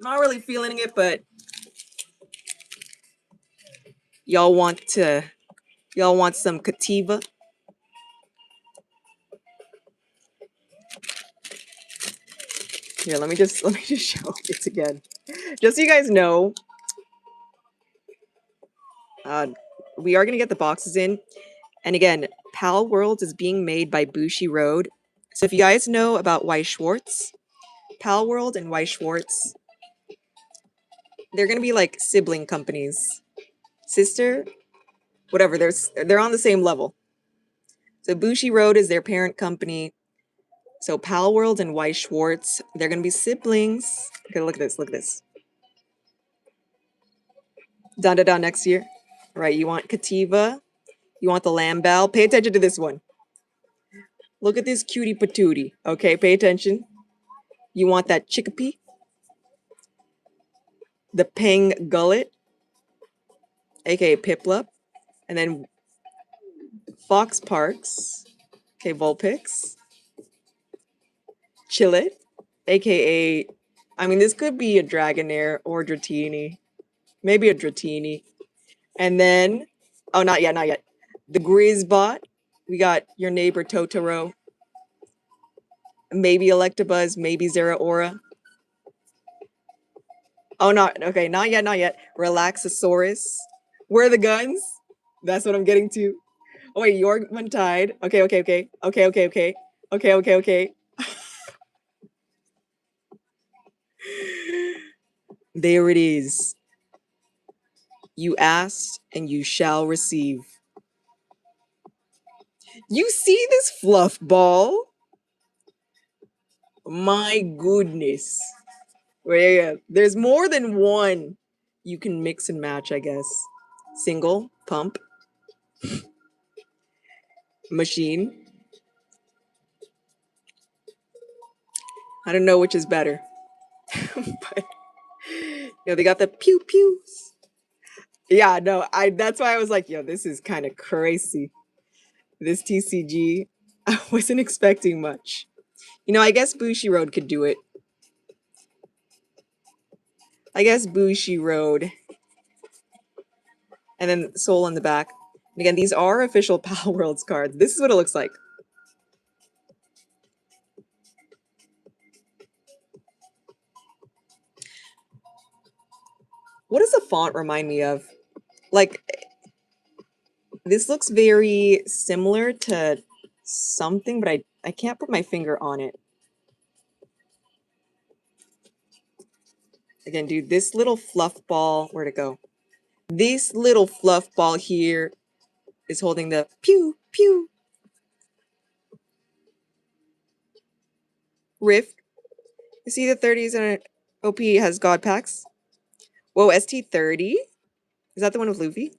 Not really feeling it, but y'all want some Kativa? Here, let me just show it again. Just so you guys know, we are gonna get the boxes in. And again, Pal Worlds is being made by Bushi Road. So if you guys know about Weiss Schwartz, Pal World and Weiss Schwartz, they're gonna be like sibling companies. Sister, whatever, they're on the same level. So Bushi Road is their parent company. So Pal World and Weiss Schwartz, they're gonna be siblings. Okay, look at this, look at this. Da da da next year. Right, you want Kativa, you want the Lamball. Pay attention to this one. Look at this cutie patootie. Okay, pay attention. You want that Chickapee? The Peng Gullet, aka Piplup, and then Fox Parks, okay, Vulpix, Chillet, aka, I mean, this could be a Dragonair or Dratini, maybe a Dratini, and then, oh, not yet, not yet. The Grizzbot, we got your neighbor Totoro, maybe Electabuzz, maybe Zeraora. Oh, not, okay, not yet, not yet. Relaxosaurus. Where are the guns? That's what I'm getting to. Oh wait, Yorkmantide. Okay, okay, okay. Okay, okay, okay. Okay, okay, okay. There it is. You asked and you shall receive. You see this fluff ball? My goodness. Wait, yeah. There's more than one you can mix and match, I guess. Single, pump, machine. I don't know which is better. But they got the pew pews. Yeah, no, that's why I was like, yo, this is kind of crazy. This TCG, I wasn't expecting much. I guess Bushi Road could do it. I guess Bushi Road. And then Soul on the back. And again, these are official Pal Worlds cards. This is what it looks like. What does the font remind me of? Like, this looks very similar to something, but I can't put my finger on it. Again, dude, this little fluff ball, where'd it go? This little fluff ball here is holding the pew, pew. Rift. You see the 30s and OP has God packs? Whoa, ST30? Is that the one with Luffy?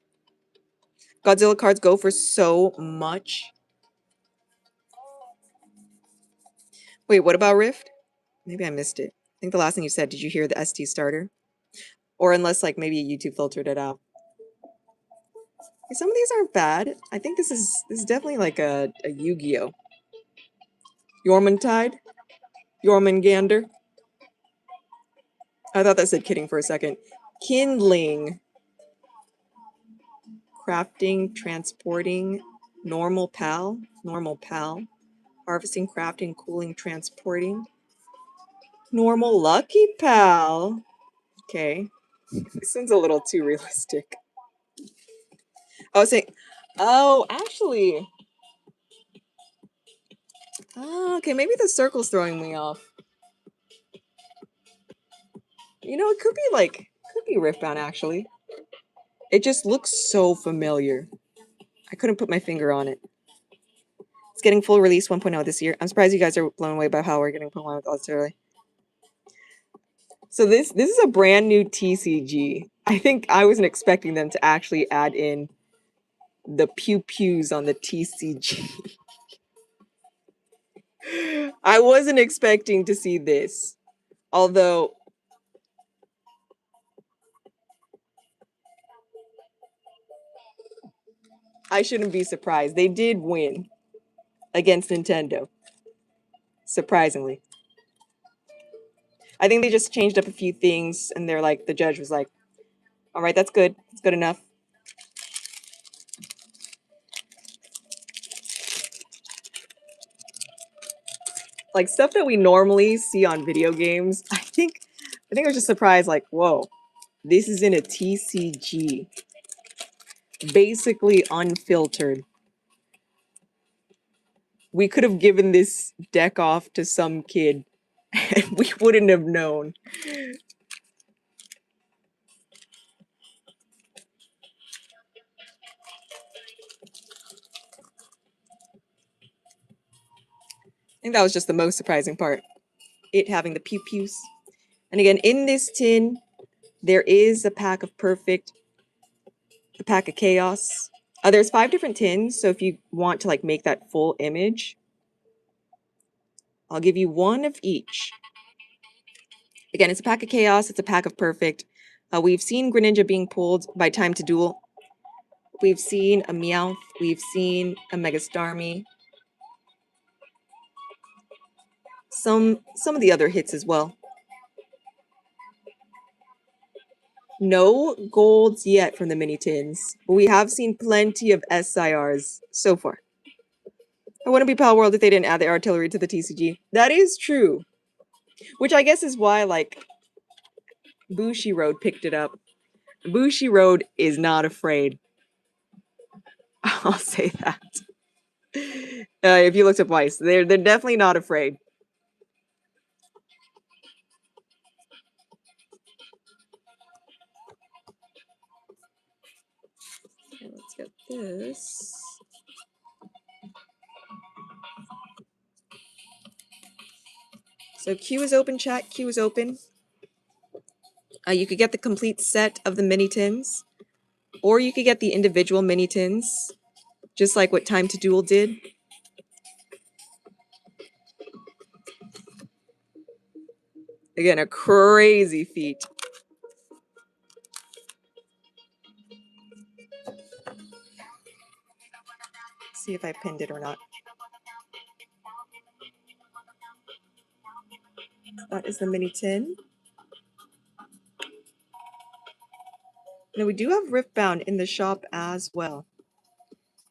Godzilla cards go for so much. Wait, what about Rift? Maybe I missed it. I think the last thing you said, did you hear the ST starter? Or unless like maybe YouTube filtered it out. Some of these aren't bad. I think this is definitely like a Yu-Gi-Oh! Yormantide? Yormangander? I thought that said kidding for a second. Kindling. Crafting, transporting, normal pal. Harvesting, crafting, cooling, transporting. Normal lucky pal. Okay. This one's a little too realistic. I was saying, oh, actually. Oh, okay, maybe the circle's throwing me off. It could be Riftbound actually. It just looks so familiar. I couldn't put my finger on it. It's getting full release 1.0 this year. I'm surprised you guys are blown away by how we're getting 1.1 with all this early. So this is a brand new TCG. I think I wasn't expecting them to actually add in the pew pews on the TCG. I wasn't expecting to see this. Although I shouldn't be surprised. They did win against Nintendo. Surprisingly. I think they just changed up a few things and they're like, the judge was like, all right, that's good. It's good enough. Like stuff that we normally see on video games. I think I was just surprised, like, whoa, this is in a TCG. Basically unfiltered. We could have given this deck off to some kid and we wouldn't have known. I think that was just the most surprising part. It having the pew pews. And again, in this tin, there is a pack of Perfect, a pack of Chaos. There's 5 different tins, so if you want to like make that full image, I'll give you one of each. Again, it's a pack of Chaos, it's a pack of Perfect. We've seen Greninja being pulled by Time to Duel. We've seen a Meowth, we've seen a Megastarmie. Some of the other hits as well. No golds yet from the mini tins. But we have seen plenty of SIRs so far. I wouldn't be Pal World if they didn't add the artillery to the TCG. That is true. Which I guess is why, like, Bushi Road picked it up. Bushi Road is not afraid. I'll say that. If you looked up Weiss, they're definitely not afraid. Okay, let's get this. So queue is open, chat. Queue is open. You could get the complete set of the mini tins, or you could get the individual mini tins, just like what Time to Duel did. Again, a crazy feat. See if I pinned it or not. That is the mini tin. Now we do have Riftbound in the shop as well.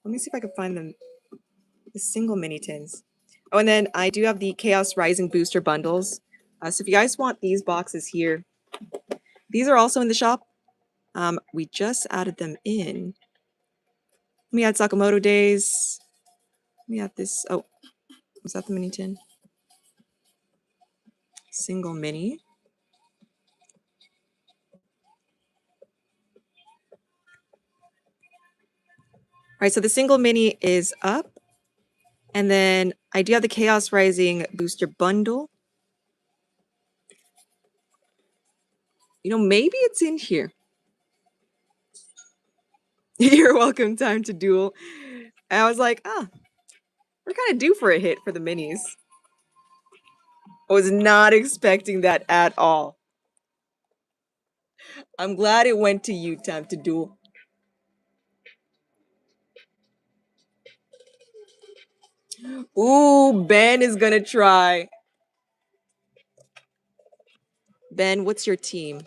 Let me see if I can find the single mini tins. Oh, and then I do have the Chaos Rising booster bundles. So if you guys want these boxes here, these are also in the shop. We just added them in. We had Sakamoto Days. We had this. Oh, was that the mini tin? Single mini. All right, so the single mini is up. And then I do have the Chaos Rising booster bundle. You know, maybe it's in here. You're welcome, Time to Duel. And I was like, we're kind of due for a hit for the minis. I was not expecting that at all. I'm glad it went to you, Time to Duel. Ooh, Ben is gonna try. Ben, what's your team?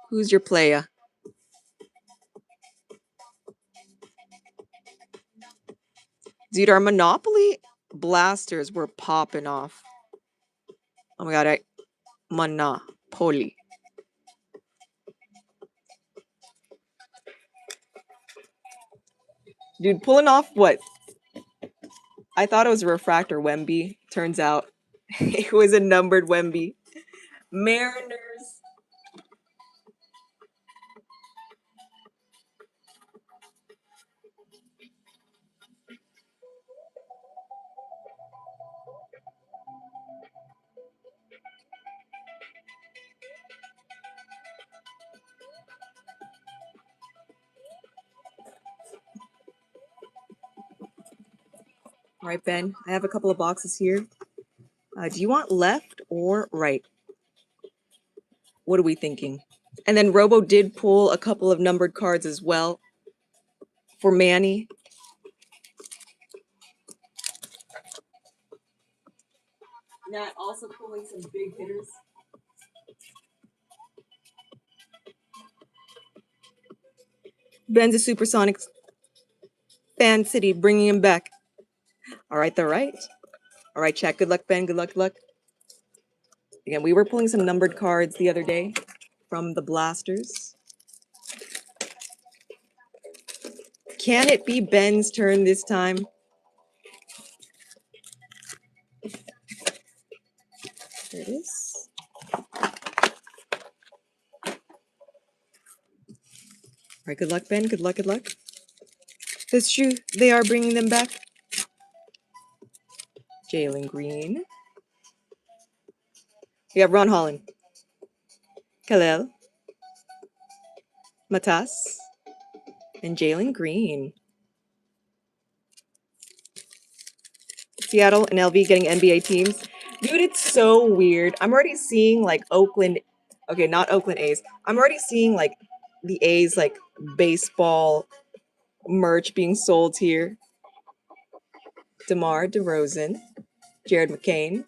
Who's your player? Dude, our Monopoly blasters were popping off. Oh my god, Monopoly. Dude, pulling off what? I thought it was a refractor Wemby. Turns out it was a numbered Wemby. Mariners. All right, Ben, I have a couple of boxes here. Do you want left or right? What are we thinking? And then Robo did pull a couple of numbered cards as well for Manny. Nat also pulling some big hitters. Ben's a Supersonic Fan City, bringing him back. All right, they're right. All right, chat. Good luck, Ben. Good luck, good luck. Again, we were pulling some numbered cards the other day from the blasters. Can it be Ben's turn this time? There it is. All right, good luck, Ben. Good luck, good luck. That's true. They are bringing them back. Jalen Green. We have Ron Holland. Kalel. Matas. And Jalen Green. Seattle and LV getting NBA teams. Dude, it's so weird. I'm already seeing like Oakland. Okay, not Oakland A's. I'm already seeing like the A's like baseball merch being sold here. DeMar DeRozan. Jared McCain.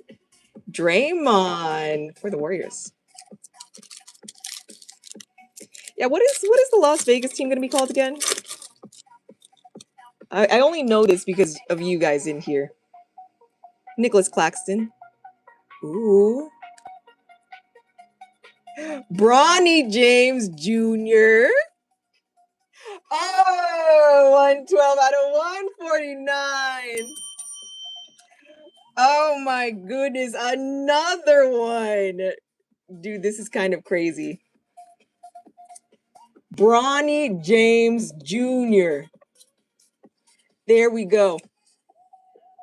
Draymond for the Warriors. Yeah, what is the Las Vegas team going to be called again? I only know this because of you guys in here. Nicholas Claxton. Ooh. Bronny James Jr. Oh, 112 out of 149. Oh my goodness, another one. Dude, this is kind of crazy. Bronny James Jr. There we go.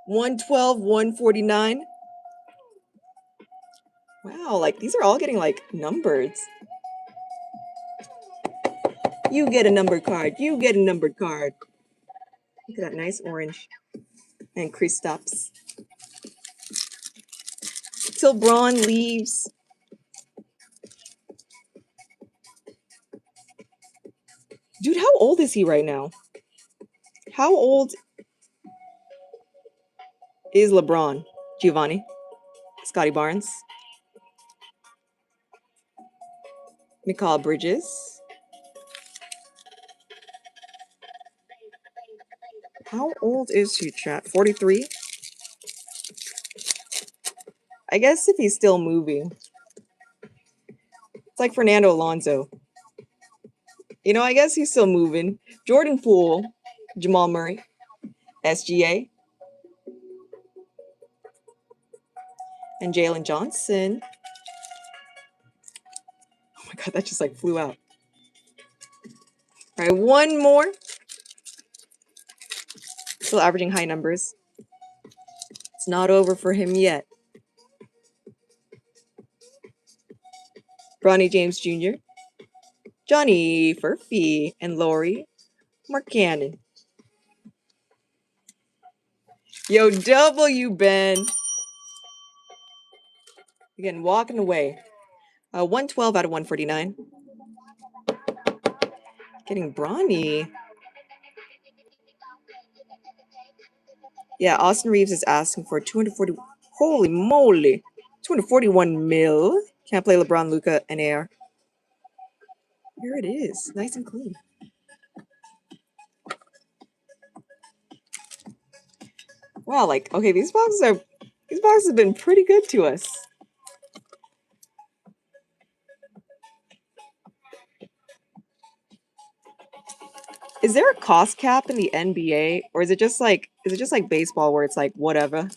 112, 149. Wow, like these are all getting like numbered. You get a numbered card. You get a numbered card. Look at that nice orange. And Kristaps. Till Braun leaves. Dude, how old is he right now? How old is LeBron? Giovanni? Scotty Barnes? Mikal Bridges? How old is he, chat? 43? I guess if he's still moving. It's like Fernando Alonso. You know, I guess he's still moving. Jordan Poole, Jamal Murray, SGA, and Jalen Johnson. Oh my god, that just like flew out. All right, one more. Still averaging high numbers. It's not over for him yet. Bronny James Jr., Johnny Furphy, and Laurie Markkanen. Yo, W, Ben. Again, walking away. 112 out of 149. Getting Bronny. Yeah, Austin Reeves is asking for 240. Holy moly. 241 mil. Can't play LeBron, Luka, and Air. Here it is. Nice and clean. Wow, like, okay, these boxes have been pretty good to us. Is there a cost cap in the NBA, or is it just like baseball where it's like whatever?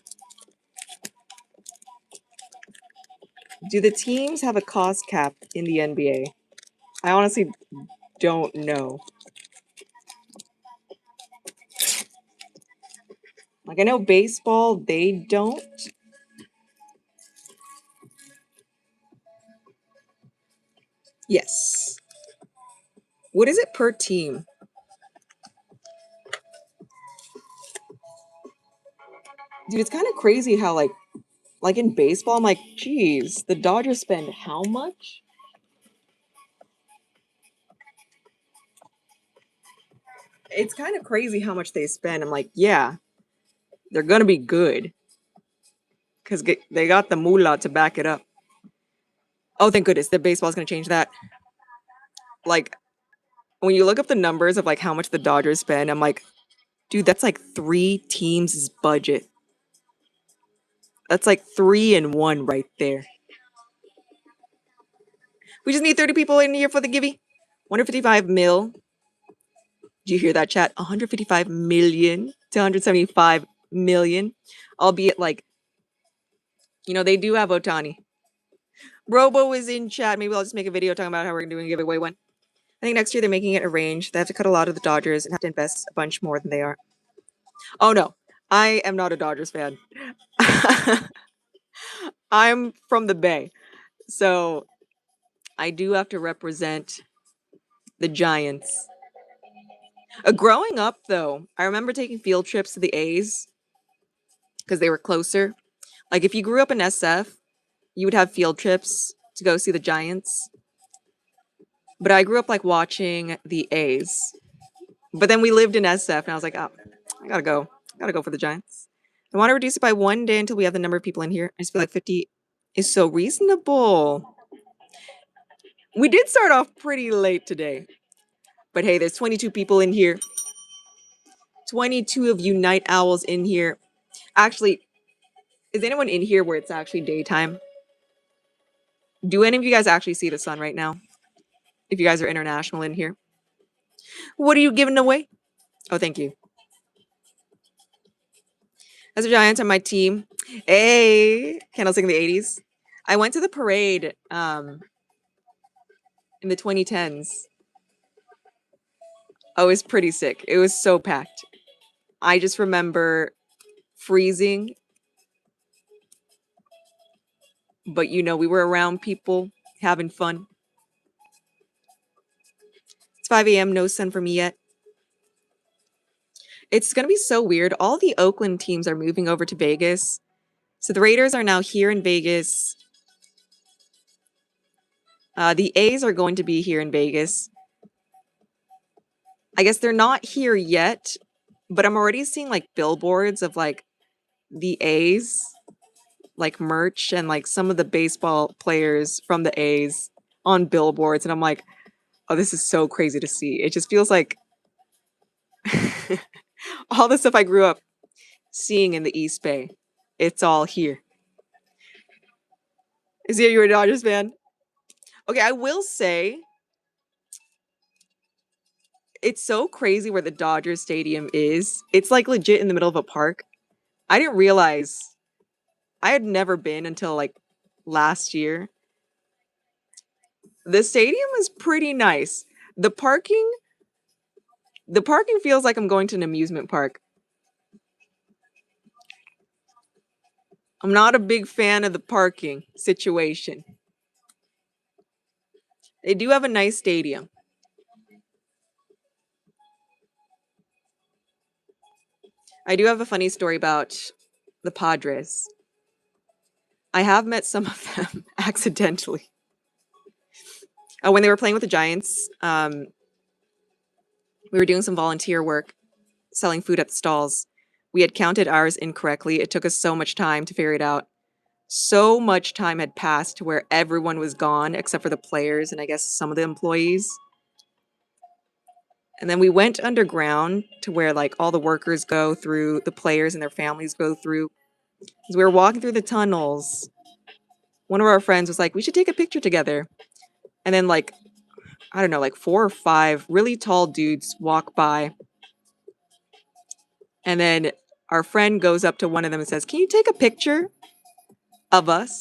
Do the teams have a cost cap in the NBA? I honestly don't know. Like, I know baseball, they don't. Yes. What is it per team? Dude, it's kind of crazy how like in baseball, I'm like, geez, the Dodgers spend how much? It's kind of crazy how much they spend. I'm like, yeah, they're gonna be good because they got the moolah to back it up. Oh, thank goodness, the baseball's gonna change that. Like, when you look up the numbers of like how much the Dodgers spend, I'm like, dude, that's like 3 teams' budget. That's like 3 and 1 right there. We just need 30 people in here for the givey. 155 mil. Do you hear that, chat? 155 million to 175 million. Albeit, like, you know, they do have Otani. Robo is in chat. Maybe I'll just make a video talking about how we're doing a giveaway one. I think next year they're making it arranged. They have to cut a lot of the Dodgers and have to invest a bunch more than they are. Oh, no. I am not a Dodgers fan. I'm from the Bay. So I do have to represent the Giants. Growing up, though, I remember taking field trips to the A's because they were closer. Like, if you grew up in SF, you would have field trips to go see the Giants. But I grew up, like, watching the A's. But then we lived in SF, and I was like, oh, I gotta go. I gotta go for the Giants. I want to reduce it by 1 day until we have the number of people in here. I just feel like 50 is so reasonable. We did start off pretty late today. But hey, there's 22 people in here. 22 of you night owls in here. Actually, is anyone in here where it's actually daytime? Do any of you guys actually see the sun right now? If you guys are international in here. What are you giving away? Oh, thank you. As a Giants on my team. Hey, Candle sing the 80s. I went to the parade in the 2010s. Oh, it was pretty sick. It was so packed. I just remember freezing. But we were around people having fun. It's 5 a.m., no sun for me yet. It's going to be so weird. All the Oakland teams are moving over to Vegas. So the Raiders are now here in Vegas. The A's are going to be here in Vegas. I guess they're not here yet, but I'm already seeing like billboards of like the A's, like merch and like some of the baseball players from the A's on billboards. And I'm like, oh, this is so crazy to see. It just feels like all the stuff I grew up seeing in the East Bay. It's all here. Is it you're a Dodgers fan? Okay, I will say it's so crazy where the Dodgers Stadium is. It's like legit in the middle of a park. I didn't realize I had never been until like last year. The stadium is pretty nice. The parking, the parking feels like I'm going to an amusement park. I'm not a big fan of the parking situation. They do have a nice stadium. I do have a funny story about the Padres. I have met some of them accidentally. When they were playing with the Giants, we were doing some volunteer work selling food at the stalls. We had counted ours incorrectly. It took us so much time to figure it out. So much time had passed to where everyone was gone except for the players and I guess some of the employees. And then we went underground to where like all the workers go through, the players and their families go through. As we were walking through the tunnels, one of our friends was like, we should take a picture together. And then like, I don't know, like 4 or 5 really tall dudes walk by. And then our friend goes up to one of them and says, can you take a picture of us?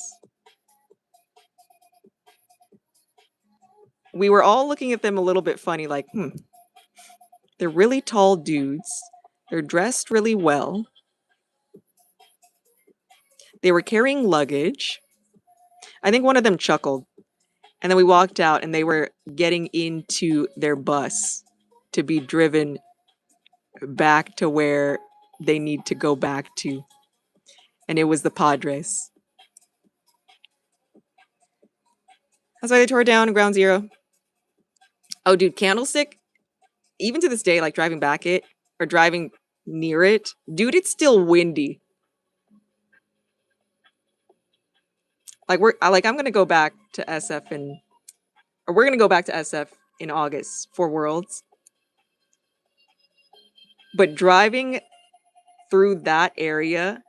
We were all looking at them a little bit funny, like, they're really tall dudes. They're dressed really well. They were carrying luggage. I think one of them chuckled. And then we walked out and they were getting into their bus to be driven back to where they need to go back to. And it was the Padres. That's why they tore down Ground Zero. Oh, dude, Candlestick, even to this day, like driving back it or driving near it, dude, it's still windy. I'm gonna go back to SF or we're gonna go back to SF in August for Worlds. But driving through that area,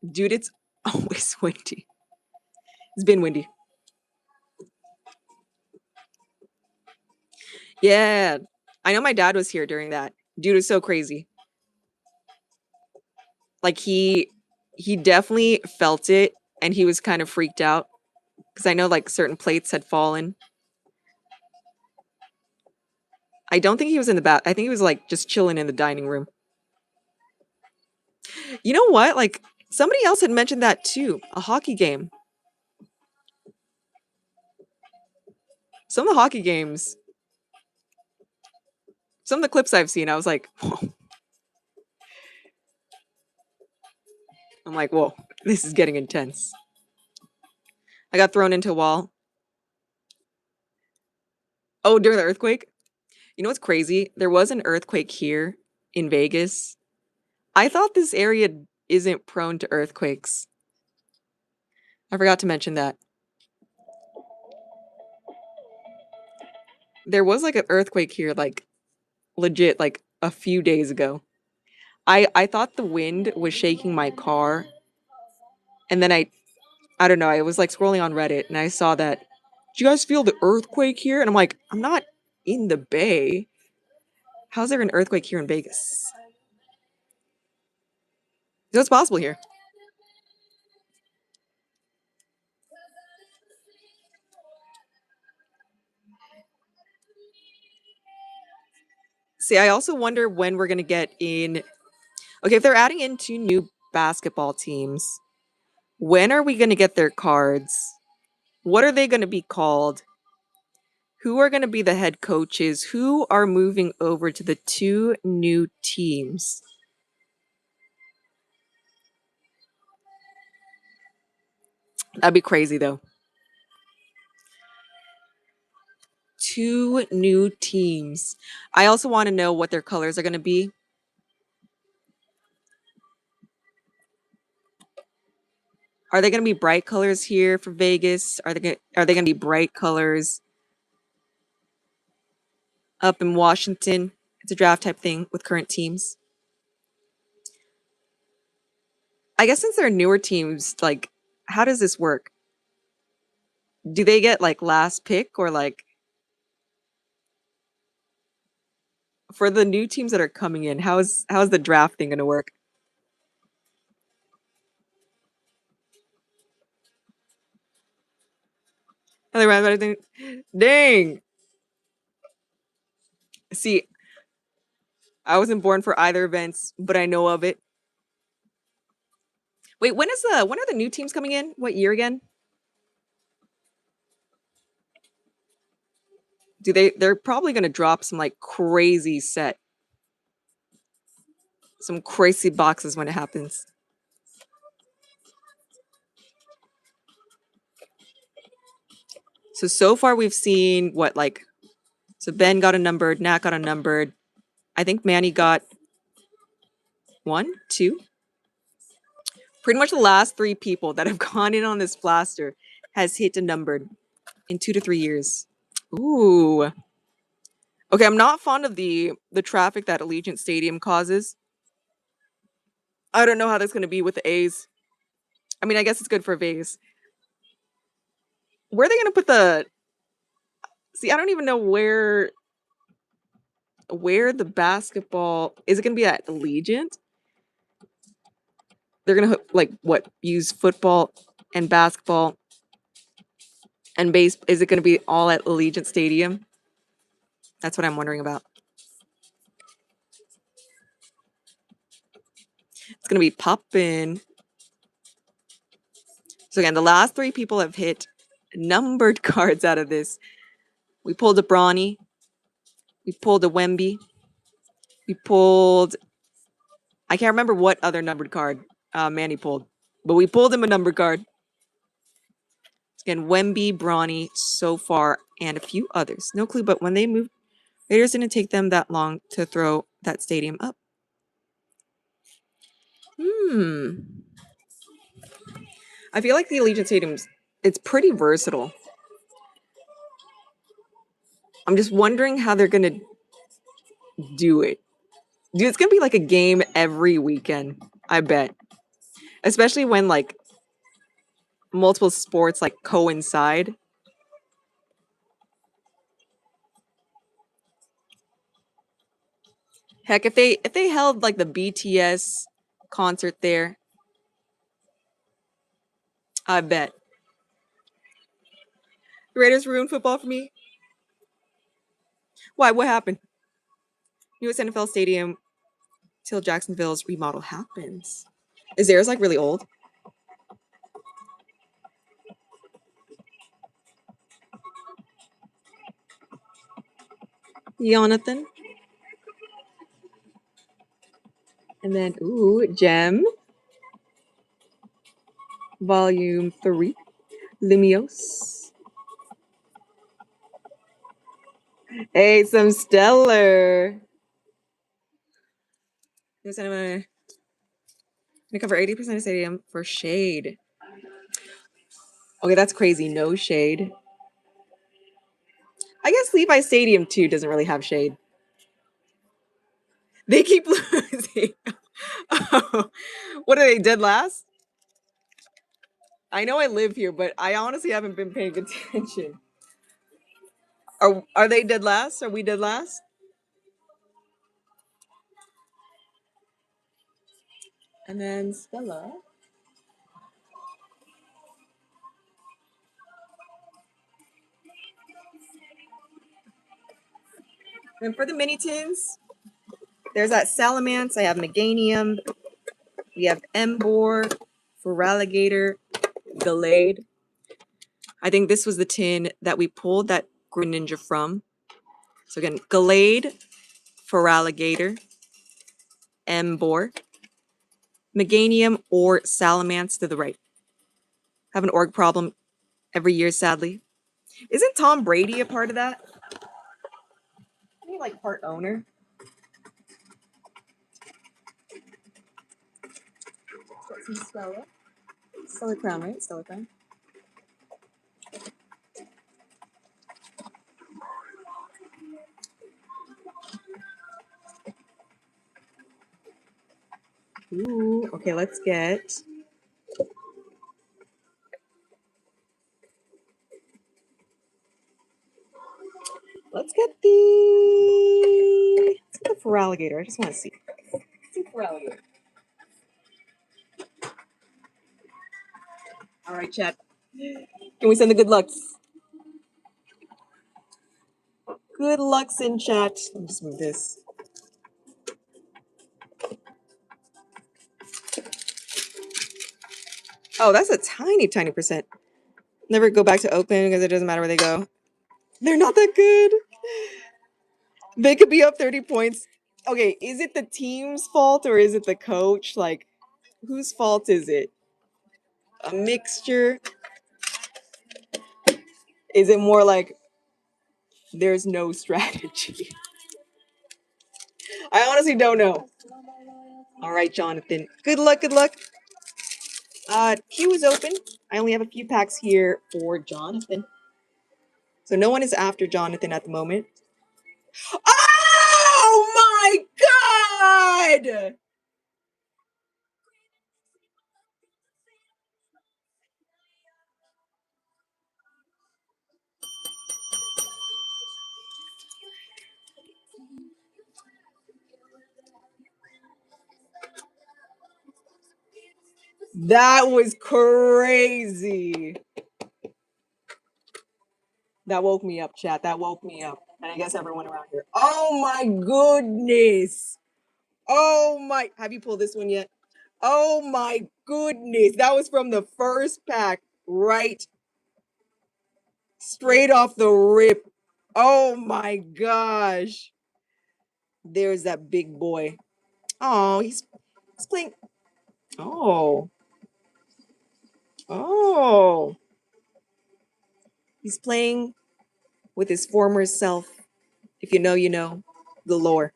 dude, it's always windy. It's been windy. Yeah. I know my dad was here during that. Dude was so crazy. Like he definitely felt it and he was kind of freaked out because I know like certain plates had fallen. I don't think he was in the bath. I think he was like just chilling in the dining room. You know what? Like somebody else had mentioned that too. A hockey game. Some of the hockey games, some of the clips I've seen, I was like, whoa. I'm like, whoa, this is getting intense. I got thrown into a wall. Oh, during the earthquake? You know what's crazy? There was an earthquake here in Vegas. I thought this area isn't prone to earthquakes. I forgot to mention that. There was like an earthquake here, like legit, like a few days ago. I thought the wind was shaking my car, and then I don't know, I was like scrolling on Reddit and I saw that. Do you guys feel the earthquake here? And I'm like, I'm not in the Bay. How's there an earthquake here in Vegas? So it's possible here. See, I also wonder when we're gonna get in. Okay, if they're adding in 2 new basketball teams, When are we going to get their cards? What are they going to be called? Who are going to be the head coaches? Who are moving over to the 2 new teams? That'd be crazy, though. 2 new teams. I also want to know what their colors are going to be. Are they going to be bright colors here for Vegas? Are they going to be bright colors up in Washington? It's a draft type thing with current teams. I guess since they're newer teams, like, how does this work? Do they get like last pick, or like for the new teams that are coming in? How's the draft thing going to work? Dang. See, I wasn't born for either events, but I know of it. Wait, when are the new teams coming in? What year again? They're probably going to drop some like crazy set. Some crazy boxes when it happens. So far we've seen what, like, so Ben got a numbered, Nat got a numbered. I think Manny got 1, 2. Pretty much the last 3 people that have gone in on this blaster has hit a numbered in 2 to 3 years. Ooh. Okay, I'm not fond of the traffic that Allegiant Stadium causes. I don't know how that's going to be with the A's. I mean, I guess it's good for Vegas. Where are they going to put the... See, I don't even know where the basketball... Is it going to be at Allegiant? They're going to, like, what, use football and basketball and base... Is it going to be all at Allegiant Stadium? That's what I'm wondering about. It's going to be poppin'. So again, the last 3 people have hit numbered cards out of this. We pulled a Bronny. We pulled a Wemby. We pulled... I can't remember what other numbered card Manny pulled. But we pulled him a numbered card. Again, Wemby, Bronny so far, and a few others. No clue, but when they move, Raiders didn't take them that long to throw that stadium up. I feel like the Allegiant Stadium's... It's pretty versatile. I'm just wondering how they're going to do it. Dude, it's going to be like a game every weekend, I bet. Especially when, like, multiple sports, like, coincide. Heck, if they held, like, the BTS concert there, I bet. The Raiders ruined football for me. Why? What happened? Newest NFL stadium till Jacksonville's remodel happens. Is theirs, like, really old? Jonathan. And then, ooh, Gem. Volume 3. Lumios. Hey, some stellar. I'm gonna cover 80% of stadium for shade. Okay, that's crazy. No shade. I guess Levi Stadium too doesn't really have shade. They keep losing. Oh, what are they, dead last? I know I live here, but I honestly haven't been paying attention. Are they dead last? Are we dead last? And then Stella. And for the mini tins, there's that Salamance. I have Meganium. We have Embor, Feraligatr, Gallade. I think this was the tin that we pulled that Greninja from. So again, Gallade, Feraligatr, Emboar, Meganium, or Salamence to the right. Have an org problem every year, sadly. Isn't Tom Brady a part of that? Isn't he like part owner? Got some Stella. Stella Crown, right? Stella Crown. Ooh, okay, let's get the Feraligatr. I just want to see. Let's see Feraligatr. All right, chat. Can we send the good lucks? Good lucks in chat. Let me just move this. Oh, that's a tiny, tiny percent. Never go back to open because it doesn't matter where they go. They're not that good. They could be up 30 points. Okay, is it the team's fault or is it the coach? Like, whose fault is it? A mixture? Is it more like there's no strategy? I honestly don't know. All right, Jonathan. Good luck, good luck. Queue is open. I only have a few packs here for Jonathan. So no one is after Jonathan at the moment. Oh my god! That was crazy. That woke me up, chat. That woke me up. And I guess everyone around here. Oh my goodness. Oh my. Have you pulled this one yet? Oh my goodness. That was from the first pack. Right. Straight off the rip. Oh my gosh. There's that big boy. Oh, he's playing. Oh. Oh. He's playing with his former self. If you know, you know. The lore.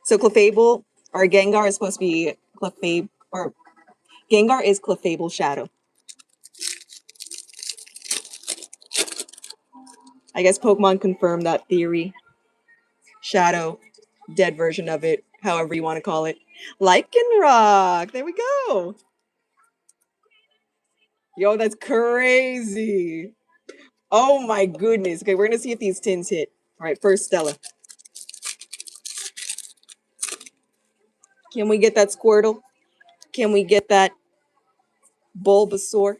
So Clefable or Gengar is supposed to be Clefable, or Gengar is Clefable Shadow. I guess Pokemon confirmed that theory. Shadow, dead version of it, however you want to call it. Lycanroc, there we go. Yo, that's crazy. Oh my goodness. Okay, we're gonna see if these tins hit. All right, first Stella. Can we get that Squirtle? Can we get that Bulbasaur?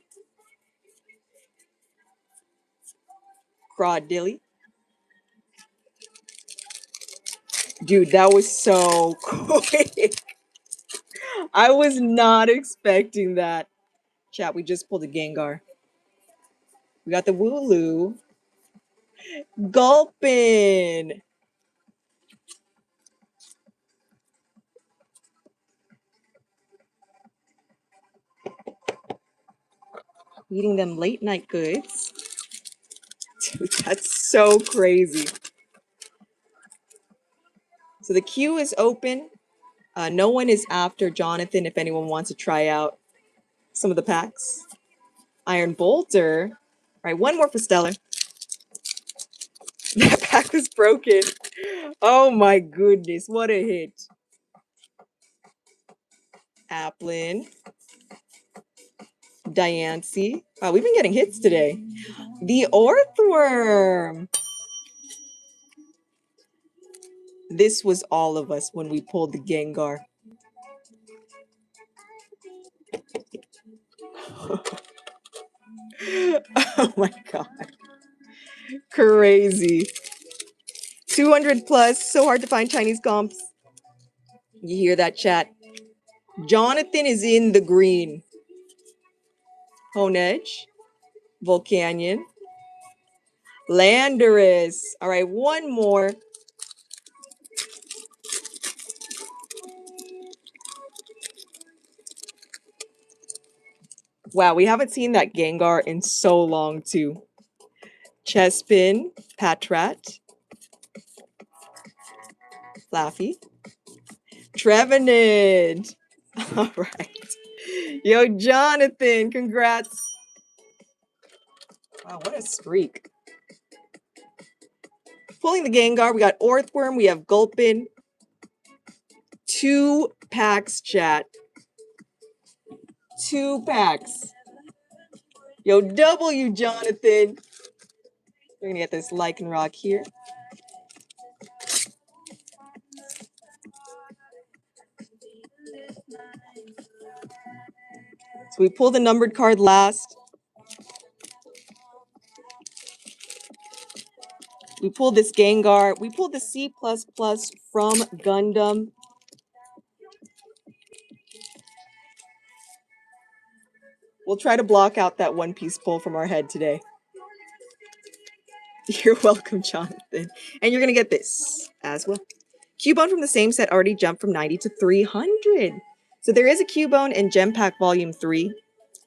Crawdilly? Dude, that was so quick. I was not expecting that. Chat, we just pulled a Gengar. We got the Wooloo. Gulpin. Eating them late night goods. Dude, that's so crazy. So the queue is open. No one is after Jonathan if anyone wants to try out some of the packs. Iron Bolter. All right, one more for Stellar. That pack was broken. Oh my goodness, what a hit. Applin. Diancie. Wow, we've been getting hits today. The Orthworm. This was all of us when we pulled the Gengar. Oh my god. Crazy. 200 plus. So hard to find Chinese comps. You hear that, chat? Jonathan is in the green. Honedge, Volcanion, Landorus. All right, one more. Wow, we haven't seen that Gengar in so long, too. Chespin, Patrat, Flaffy, Trevenant. All right. Yo, Jonathan, congrats. Wow, what a streak. Pulling the Gengar, we got Orthworm, we have Gulpin. 2 packs, chat. 2 packs. Yo, W, Jonathan. We're gonna get this Lycanroc here. So we pull the numbered card last. We pulled this Gengar. We pulled the C++ from Gundam. We'll try to block out that One Piece pull from our head today. You're welcome, Jonathan. And you're going to get this as well. Cubone from the same set already jumped from 90 to 300. So there is a Cubone in Gem Pack Volume 3.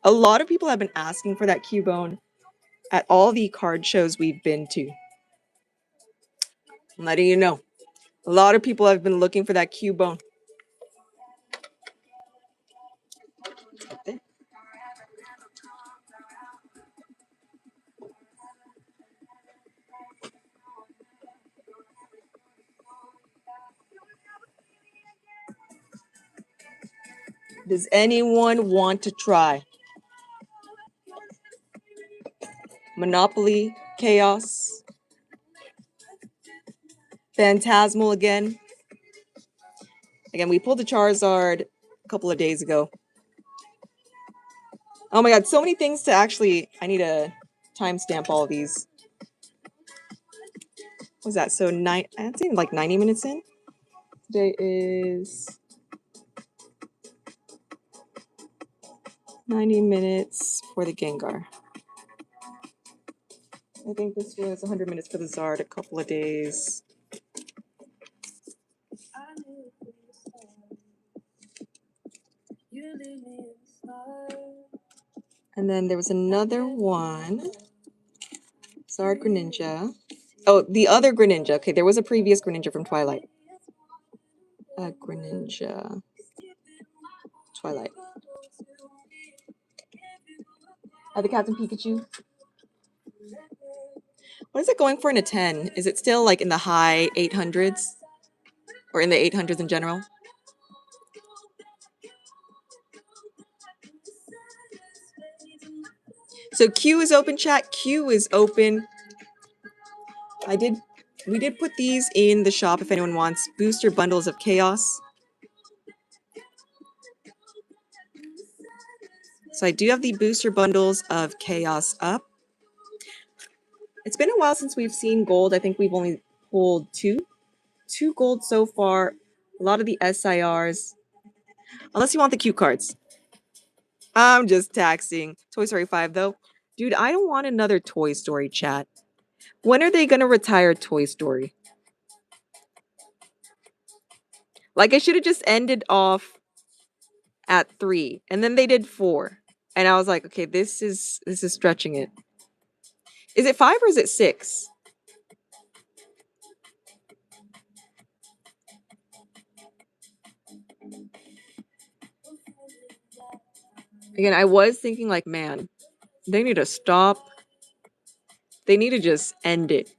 A lot of people have been asking for that Cubone at all the card shows we've been to. I'm letting you know. A lot of people have been looking for that Cubone. Does anyone want to try? Monopoly, Chaos, Phantasmal again. Again, we pulled the Charizard a couple of days ago. Oh my god, so many things to actually... I need to timestamp all of these. What was that? So, I'd say like 90 minutes in. Today is 90 minutes for the Gengar. I think this was 100 minutes for the Zard, a couple of days. And then there was another one. Zard Greninja. Oh, the other Greninja. Okay, there was a previous Greninja from Twilight. Greninja. Twilight. The Captain Pikachu. What is it going for in a 10? Is it still like in the high 800s? Or in the 800s in general? So Q is open, chat. Q is open. We did put these in the shop if anyone wants booster bundles of Chaos. So I do have the booster bundles of Chaos up. It's been a while since we've seen gold. I think we've only pulled 2 gold so far. A lot of the SIRs. Unless you want the cue cards. I'm just taxing. Toy Story 5 though. Dude, I don't want another Toy Story, chat. When are they gonna retire Toy Story? Like, I should have just ended off at 3, and then they did 4. And I was like, okay, this is stretching it. Is it 5 or is it 6? Again, I was thinking like, man, they need to stop. They need to just end it.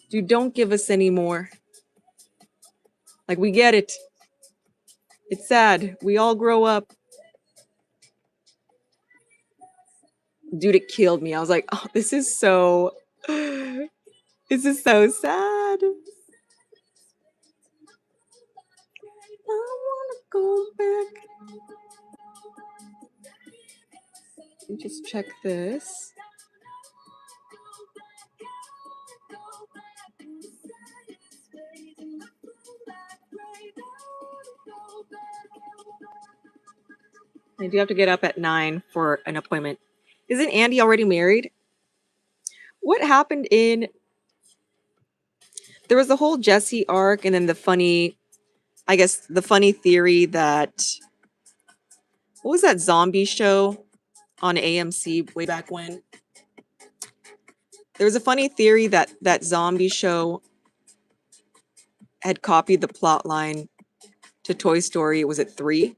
Dude, don't give us any more. Like, we get it. It's sad. We all grow up. Dude, it killed me. I was like, oh, this is so... This is so sad. I want to go back. Let me just check this. I do have to get up at 9 for an appointment. Isn't Andy already married? What happened in... There was the whole Jesse arc and then the funny... I guess the funny theory that... What was that zombie show on AMC way back when? There was a funny theory that that zombie show had copied the plot line to Toy Story, was it 3?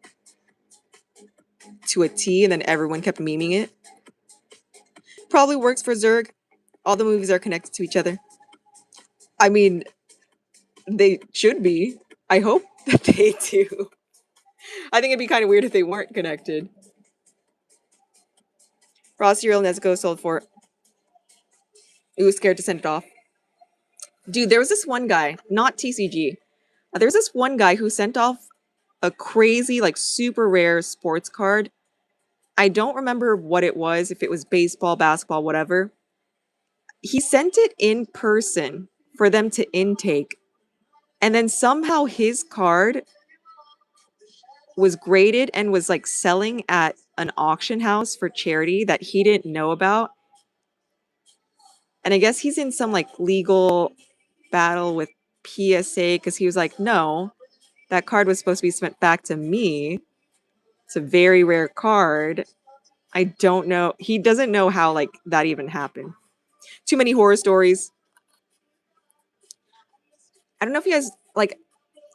To a T, and then everyone kept memeing it. Probably works for Zurg. All the movies are connected to each other. I mean, they should be. I hope that they do. I think it'd be kind of weird if they weren't connected. Raw cereal Nezuko sold for... Ooh, scared to send it off. Dude, there was this one guy, not TCG. There's this one guy who sent off a crazy, like super rare sports card. I don't remember what it was, if it was baseball, basketball, whatever. He sent it in person for them to intake. And then somehow his card was graded and was like selling at an auction house for charity that he didn't know about. And I guess he's in some like legal battle with PSA because he was like, no, that card was supposed to be sent back to me. It's a very rare card. I don't know. He doesn't know how like that even happened. Too many horror stories. I don't know if you guys like,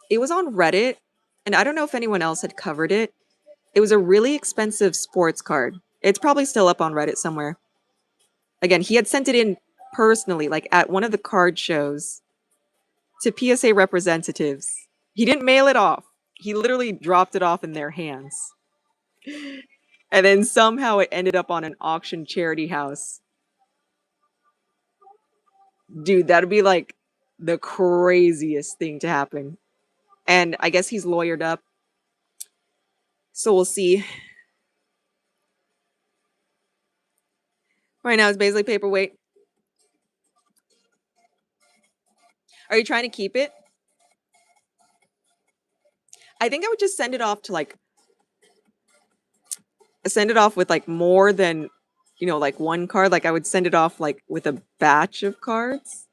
it was on Reddit and I don't know if anyone else had covered it. It was a really expensive sports card. It's probably still up on Reddit somewhere. Again, he had sent it in personally, like at one of the card shows to PSA representatives. He didn't mail it off. He literally dropped it off in their hands. And then somehow it ended up on an auction charity house. Dude, that'd be like the craziest thing to happen. And I guess he's lawyered up. So we'll see. Right now it's basically paperweight. Are you trying to keep it? I think I would just send it off to like... Send it off with like more than, you know, like one card. Like I would send it off like with a batch of cards.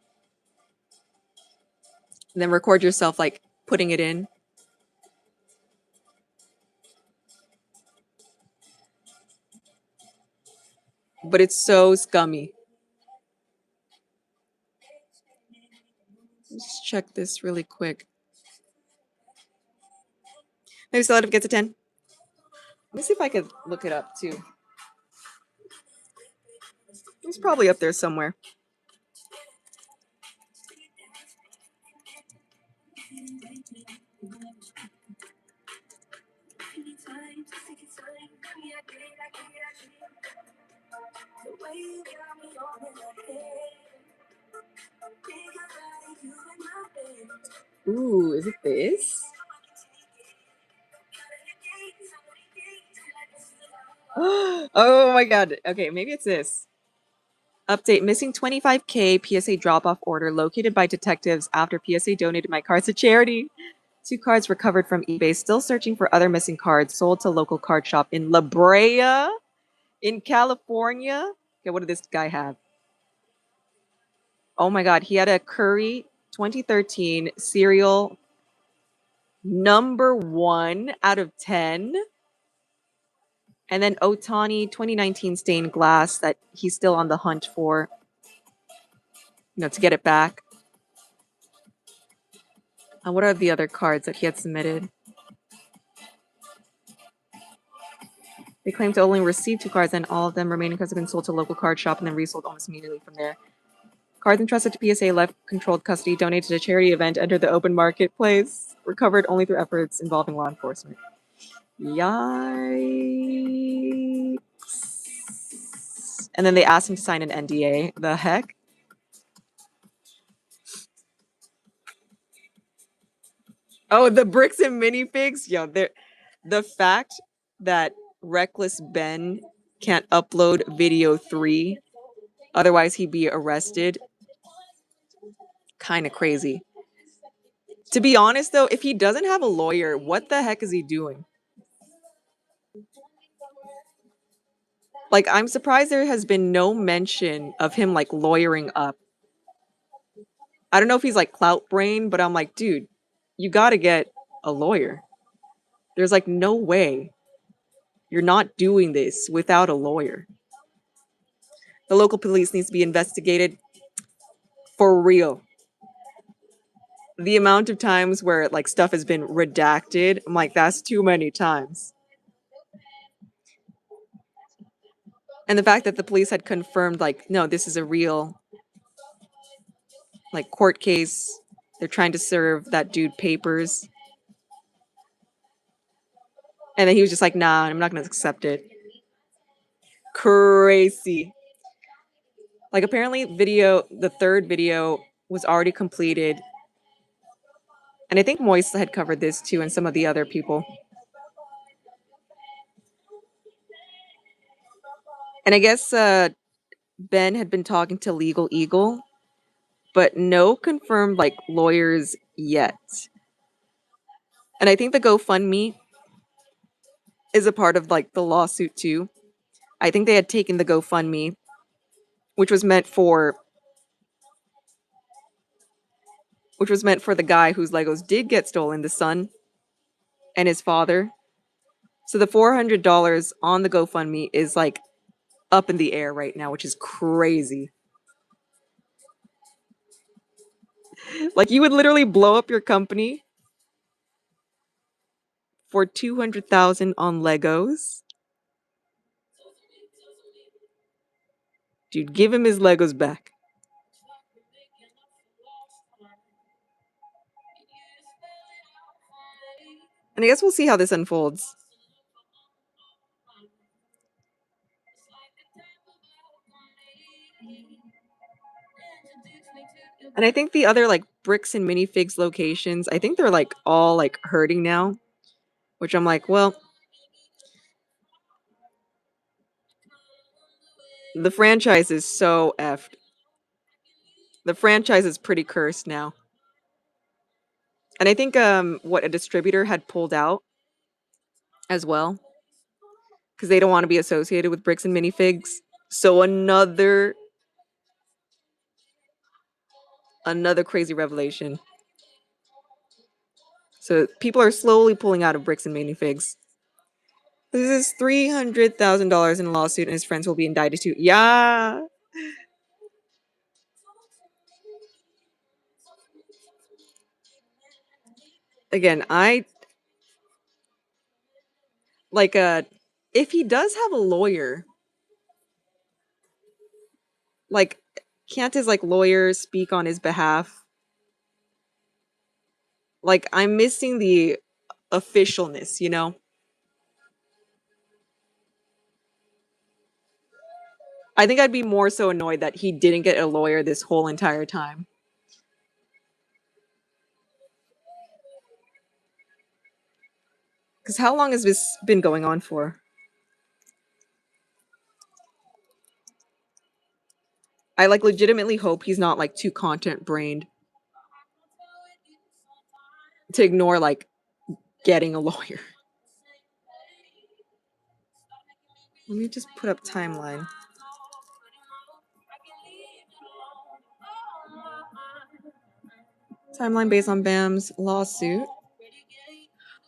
And then record yourself like putting it in. But it's so scummy. Let's check this really quick. Maybe still if it gets a 10. Let me see if I could look it up too. It's probably up there somewhere. Ooh, is it this? Oh my god. Okay, maybe it's this. Update, missing 25K PSA drop-off order located by detectives after PSA donated my cards to charity. 2 cards recovered from eBay. Still searching for other missing cards. Sold to local card shop in La Brea in California. Okay, what did this guy have? Oh my god, he had a Curry 2013 serial #1 out of 10. And then Otani 2019 stained glass that he's still on the hunt for, you know, to get it back. And what are the other cards that he had submitted? They claim to only receive 2 cards, and all of them remaining cards have been sold to a local card shop and then resold almost immediately from there. Cards entrusted to PSA left controlled custody, donated to a charity event, entered the open marketplace, recovered only through efforts involving law enforcement. Yikes. And then they asked him to sign an NDA. The heck? Oh, the bricks and minifigs? Yo, the fact that Reckless Ben can't upload video 3, otherwise he'd be arrested. Kind of crazy. To be honest, though, if he doesn't have a lawyer, what the heck is he doing? Like, I'm surprised there has been no mention of him like lawyering up. I don't know if he's like clout brain, but I'm like, dude, you gotta get a lawyer. There's like no way you're not doing this without a lawyer. The local police needs to be investigated for real. The amount of times where like stuff has been redacted, I'm like, that's too many times. And the fact that the police had confirmed, like, no, this is a real like court case. They're trying to serve that dude papers. And then he was just like, nah, I'm not gonna accept it. Crazy. Like apparently the third video was already completed. And I think Moist had covered this too and some of the other people. And I guess Ben had been talking to Legal Eagle, but no confirmed like lawyers yet. And I think the GoFundMe is a part of like the lawsuit too. I think they had taken the GoFundMe, which was meant for the guy whose Legos did get stolen, the son and his father. So the $400 on the GoFundMe is like up in the air right now, which is crazy. Like you would literally blow up your company for 200,000 on Legos. Dude, give him his Legos back. And I guess we'll see how this unfolds. And I think the other like bricks and minifigs locations, I think they're like all like hurting now, which I'm like, well, the franchise is so effed. The franchise is pretty cursed now. And I think what a distributor had pulled out as well because they don't want to be associated with bricks and minifigs. So another crazy revelation. So people are slowly pulling out of bricks and minifigs. This is $300,000 in a lawsuit, and his friends will be indicted too. Yeah. Again, I like if he does have a lawyer, like can't his like lawyer speak on his behalf? Like I'm missing the officialness, you know? I think I'd be more so annoyed that he didn't get a lawyer this whole entire time. Because how long has this been going on for? I like legitimately hope he's not like too content brained to ignore like getting a lawyer. Let me just put up timeline. Timeline based on Bam's lawsuit.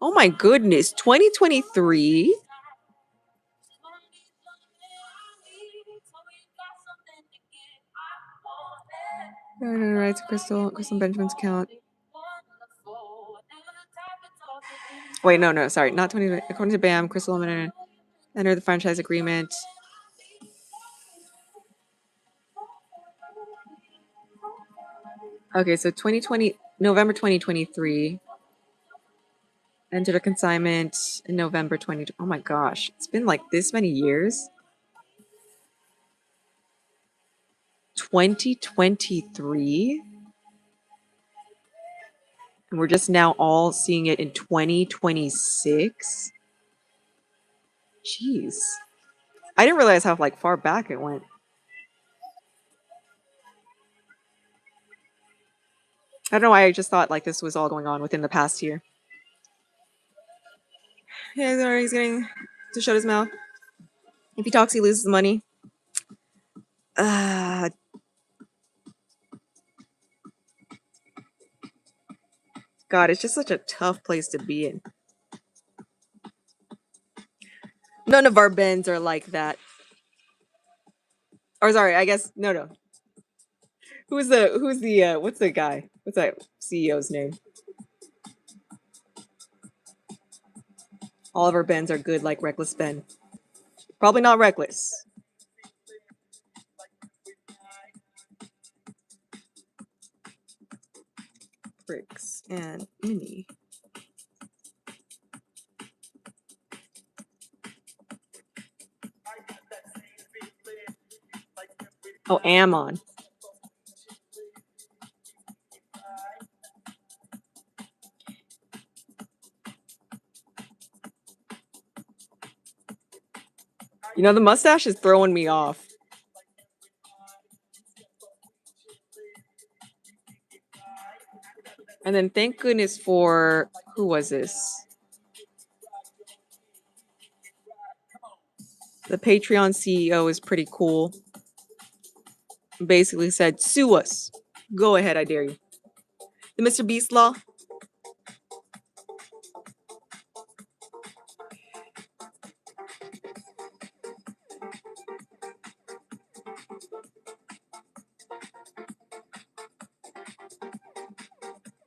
Oh my goodness, 2023? Right to Crystal Benjamin's account. Wait, no, sorry, not 20. According to Bam, Crystal entered the franchise agreement. Okay, so 2020, November 2023. Entered a consignment in November 20. Oh my gosh, it's been like this many years. 2023? And we're just now all seeing it in 2026? Jeez. I didn't realize how like far back it went. I don't know why I just thought like this was all going on within the past year. Yeah, he's getting to shut his mouth. If he talks, he loses money. God, it's just such a tough place to be in. None of our bends are like that. Or sorry, I guess no. Who's the what's the guy? What's that CEO's name? All of our bends are good like Reckless Ben. Probably not Reckless. Bricks and Mini. Oh, Ammon. You know, the mustache is throwing me off. And then thank goodness for, who was this? The Patreon CEO is pretty cool. Basically said, sue us. Go ahead, I dare you. The Mr. Beast law.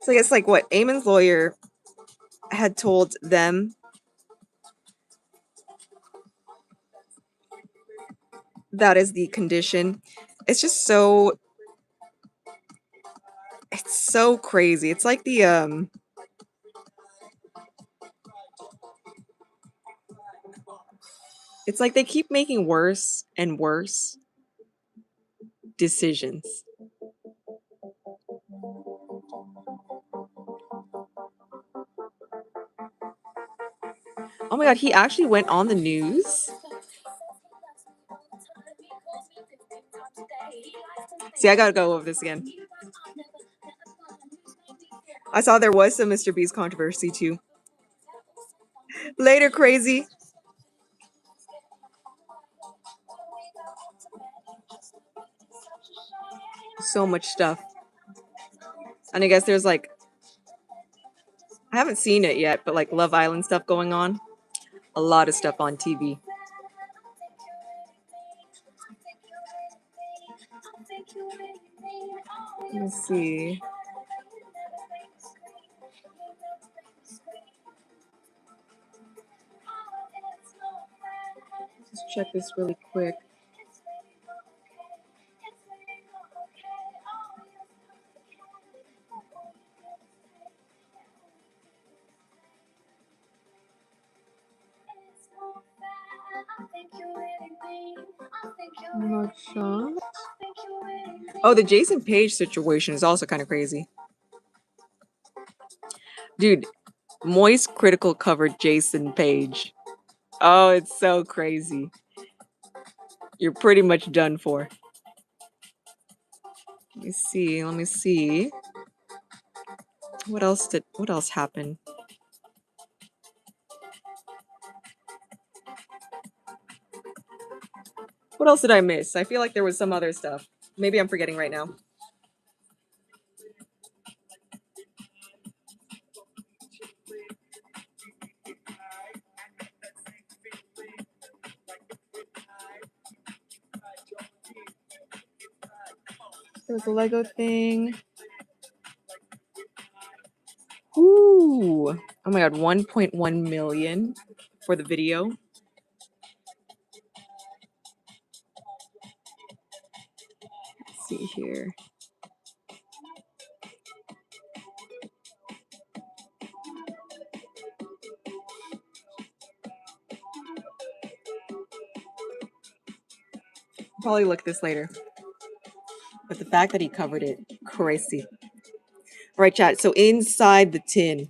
So I guess like what Eamon's lawyer had told them that is the condition. It's just so, it's so crazy. It's like the it's like they keep making worse and worse decisions. Oh my god, he actually went on the news. See, I gotta go over this again. I saw there was some Mr. Beast controversy too. Later, crazy. So much stuff. And I guess there's like, I haven't seen it yet, but like Love Island stuff going on. A lot of stuff on TV. Let's see. Just check this really quick. I'm not shocked. Oh, the Jason Page situation is also kind of crazy. Dude, Moist Critical covered Jason Page. Oh, it's so crazy. You're pretty much done for. Let me see. What else happened? What else did I miss? I feel like there was some other stuff. Maybe I'm forgetting right now. There was a Lego thing. Ooh. Oh my god, 1.1 million for the video. Let's see here. I'll probably look at this later. But the fact that he covered it, crazy. All right, chat. So inside the tin,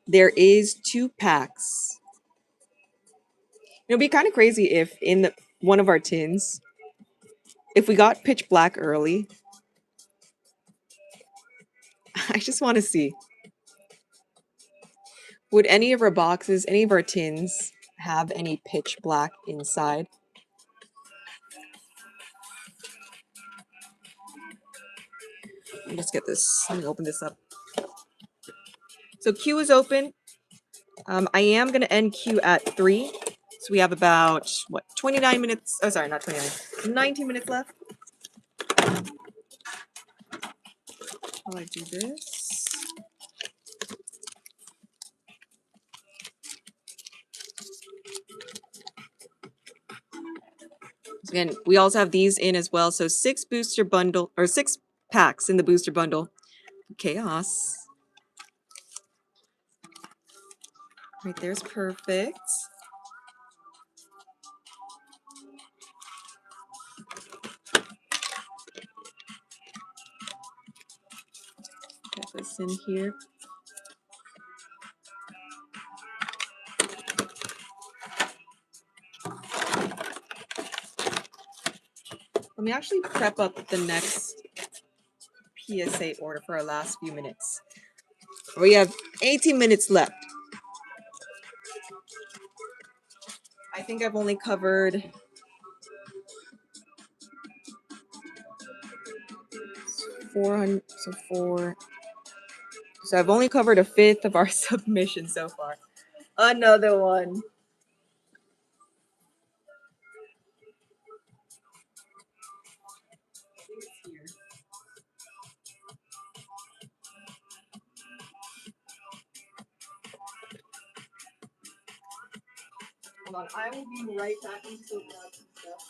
there is 2 packs. It'd be kind of crazy if in one of our tins, if we got pitch black early. I just want to see. Would any of our boxes, any of our tins have any pitch black inside. Let's get this. Let me open this up. So Q is open. I am going to end Q at 3. So we have about, what, 29 minutes. Oh, sorry, not 29. 19 minutes left. While I do this. Again, we also have these in as well. So 6 booster bundle, or 6 packs in the booster bundle. Chaos. Right there's perfect. Get this in here. Let me actually prep up the next PSA order for our last few minutes. We have 18 minutes left. I think I've only covered 400, so 4. So I've only covered a fifth of our submission so far. Another one. Hold on, I will be right back into the stuff.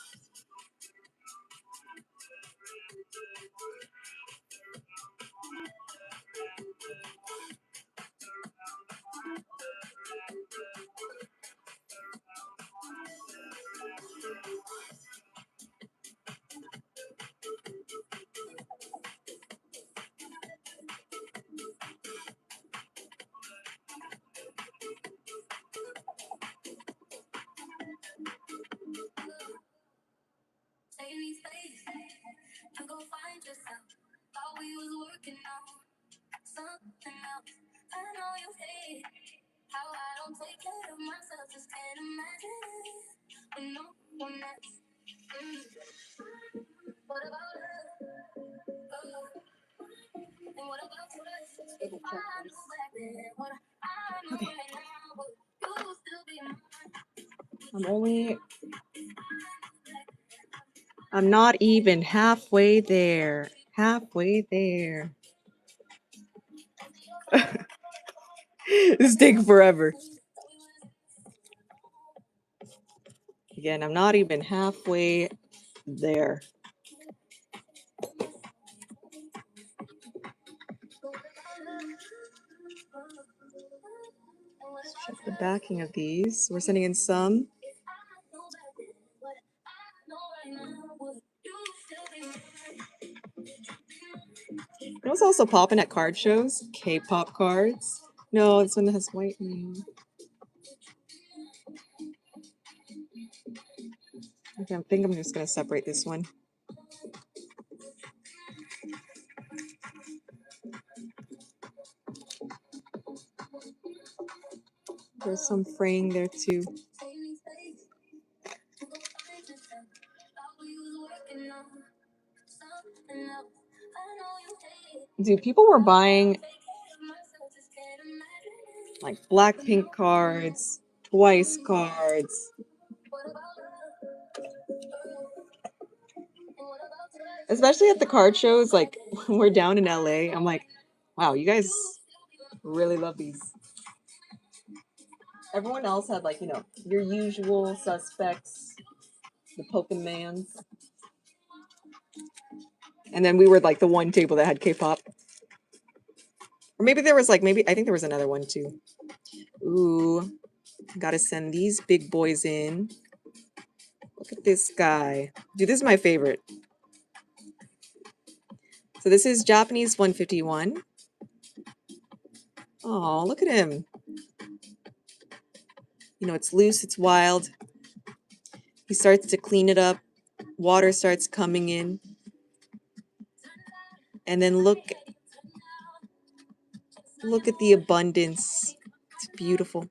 Okay. I'm not even halfway there. Halfway there. This is taking forever. Again, I'm not even halfway there. Let's check the backing of these. We're sending in some. You know what's also popping at card shows? K-pop cards. No, this one has white name. Okay, I think I'm just gonna separate this one. There's some fraying there too. Dude, people were buying like Blackpink cards, Twice cards. Especially at the card shows, like when we're down in LA, I'm like, wow, you guys really love these. Everyone else had like, you know, your usual suspects, the Pokemans. And then we were like the one table that had K-pop. Or maybe there was like, I think there was another one too. Ooh, gotta send these big boys in. Look at this guy. Dude, this is my favorite. So this is Japanese 151. Oh, look at him. You know, it's loose, it's wild. He starts to clean it up. Water starts coming in. And then look at the abundance. It's beautiful.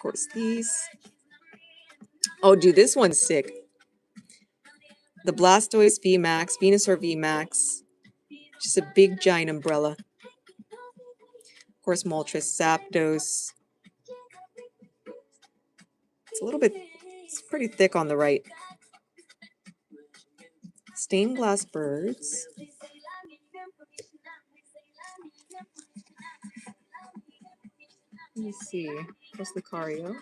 course, these. Oh, dude, this one's sick. The Blastoise VMAX, Venusaur VMAX. Just a big giant umbrella. Of course, Moltres, Zapdos. It's pretty thick on the right. Stained glass birds. Let me see. What's the Lucario?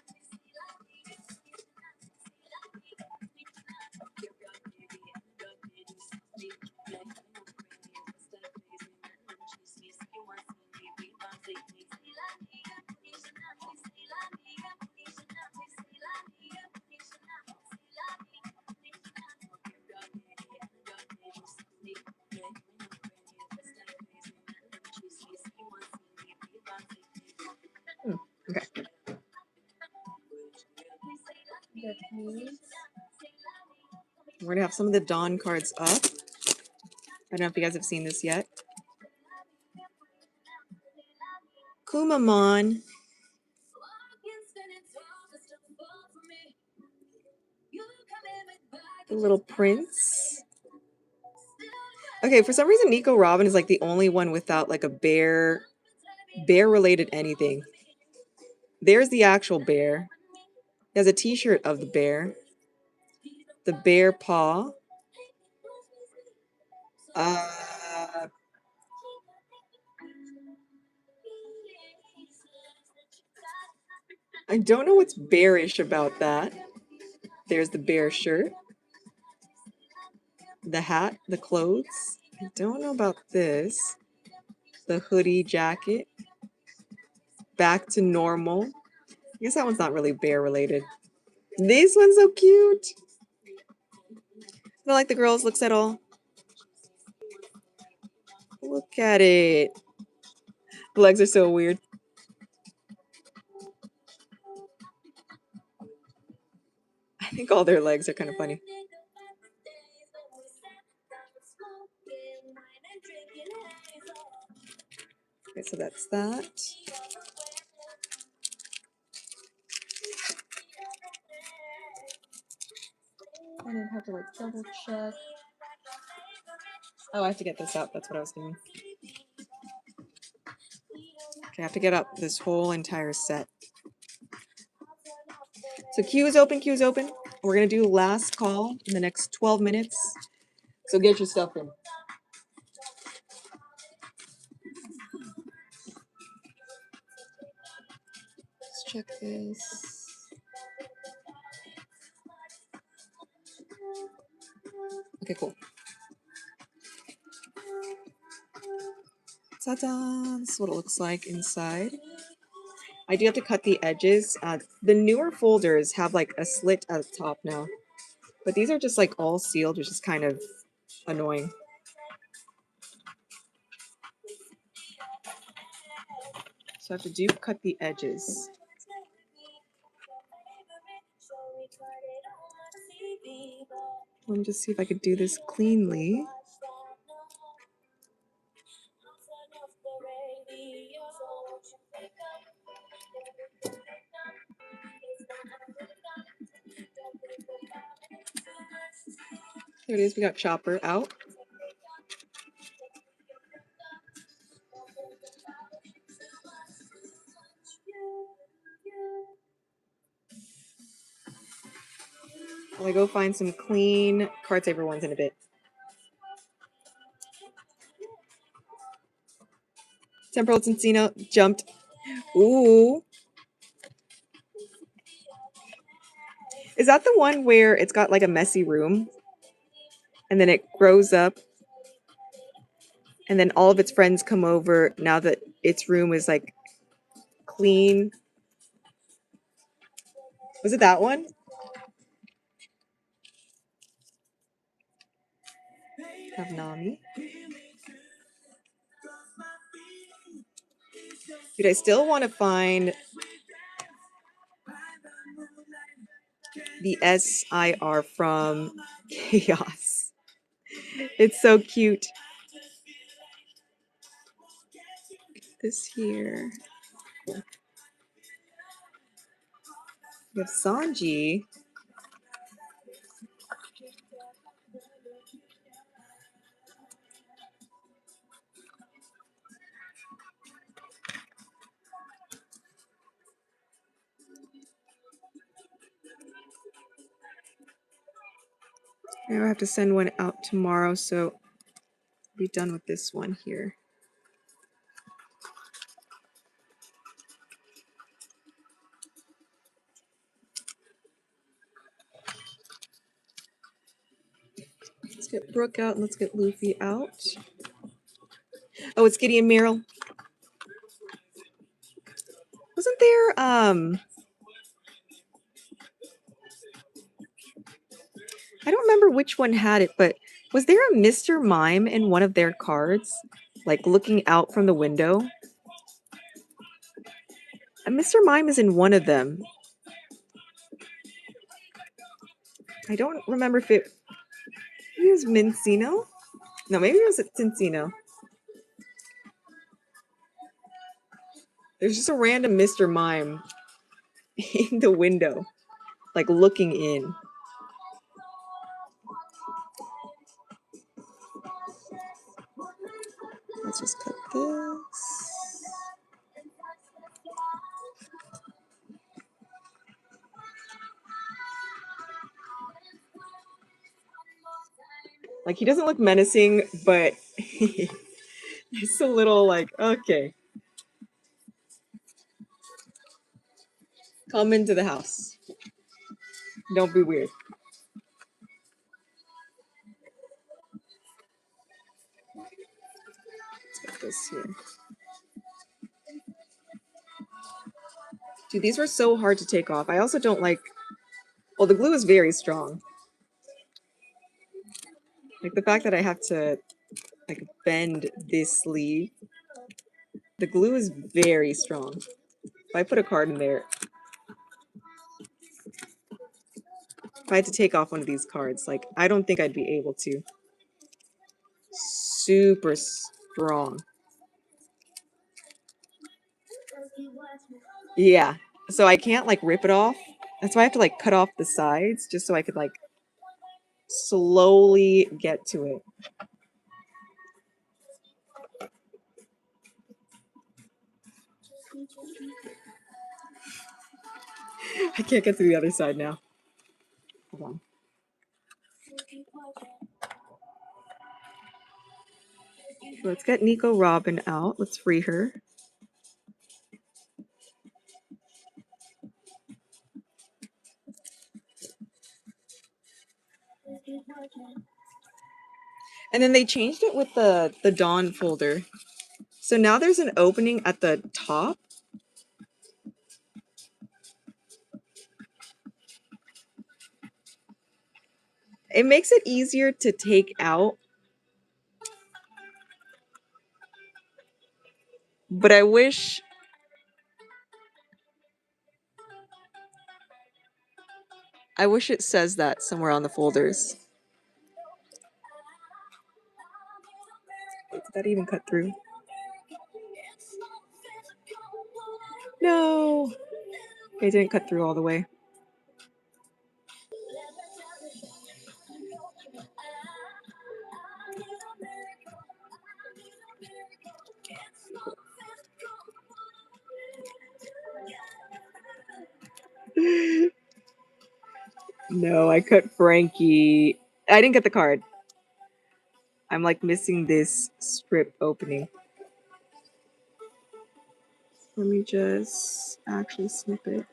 Okay. We're going to have some of the Dawn cards up. I don't know if you guys have seen this yet. Kumamon. The little prince. Okay, for some reason Nico Robin is like the only one without like a bear related anything. There's the actual bear. He has a t-shirt of the bear. The bear paw. I don't know what's bearish about that. There's the bear shirt. The hat, the clothes. I don't know about this. The hoodie jacket. Back to normal. I guess that one's not really bear related. This one's so cute. I don't like the girls' looks at all. Look at it. The legs are so weird. I think all their legs are kind of funny. Okay, so that's that. I don't have to like double check. Oh, I have to get this up. That's what I was doing. Okay, I have to get up this whole entire set. So queue is open, queue is open. We're going to do last call in the next 12 minutes. So get your stuff in. Let's check this. Okay, cool. Ta-da! This is what it looks like inside. I do have to cut the edges. The newer folders have like a slit at the top now. But these are just like all sealed, which is kind of annoying. So I have to cut the edges. Let me just see if I could do this cleanly. There it is, we got Chopper out. I'll go find some clean card saver ones in a bit. Temporal Encino jumped. Ooh. Is that the one where it's got like a messy room? And then it grows up? And then all of its friends come over now that its room is like clean? Was it that one? Have Nami. Dude, I still want to find the SIR from Chaos. It's so cute. This here. We have Sanji. Now I have to send one out tomorrow, so be done with this one here. Let's get Brooke out and let's get Luffy out. Oh, it's Gideon Meryl. Wasn't there I don't remember which one had it, but was there a Mr. Mime in one of their cards? Like looking out from the window? Mr. Mime is in one of them. I don't remember if it was Mincino? No, maybe it was Tincino. There's just a random Mr. Mime in the window, like looking in. Let's just cut this. Like, he doesn't look menacing, but it's a little like, okay. Come into the house. Don't be weird. Let's get this here. Dude, these were so hard to take off. I also don't like... Well, the glue is very strong. Like, the fact that I have to, like, bend this sleeve. The glue is very strong. If I put a card in there... If I had to take off one of these cards, like, I don't think I'd be able to. Super strong. Yeah. So I can't, like, rip it off. That's why I have to, like, cut off the sides, just so I could, like, slowly get to it. I can't get to the other side now. Hold on. Let's get Nico Robin out. Let's free her. And then they changed it with the Dawn folder. So now there's an opening at the top. It makes it easier to take out. But I wish... it says that somewhere on the folders. Did that even cut through? No! It didn't cut through all the way. No, I cut Frankie. I didn't get the card. I'm like missing this strip opening. Let me just actually snip it.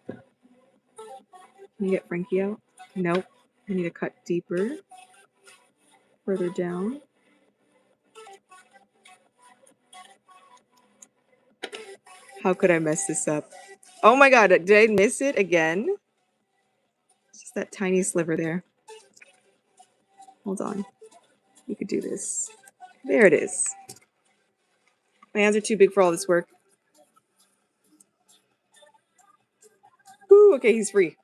Can you get Frankie out? Nope. I need to cut deeper. Further down. How could I mess this up? Oh my god, did I miss it again? It's just that tiny sliver there. Hold on. You could do this. There it is. My hands are too big for all this work. Ooh, okay, he's free.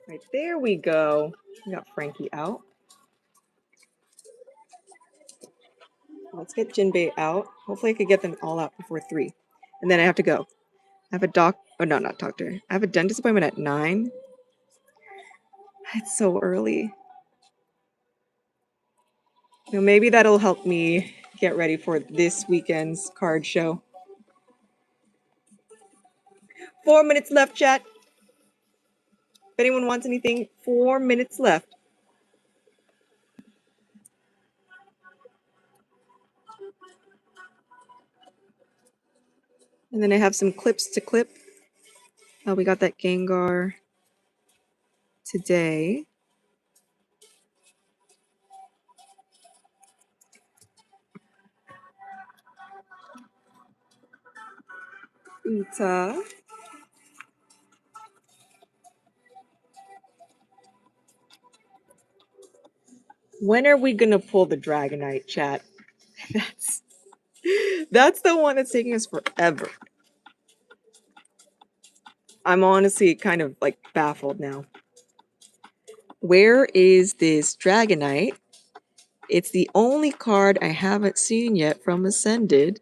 Right, there we go. We got Frankie out. Let's get Jinbei out. Hopefully I could get them all out before 3. And then I have to go. I have a not doctor. I have a dentist appointment at 9. It's so early. Maybe that'll help me get ready for this weekend's card show. 4 minutes left, chat. If anyone wants anything, 4 minutes left. And then I have some clips to clip. Oh, we got that Gengar today. Uta. When are we gonna pull the Dragonite, chat? That's the one that's taking us forever. I'm honestly kind of like baffled now. Where is this Dragonite? It's the only card I haven't seen yet from Ascended.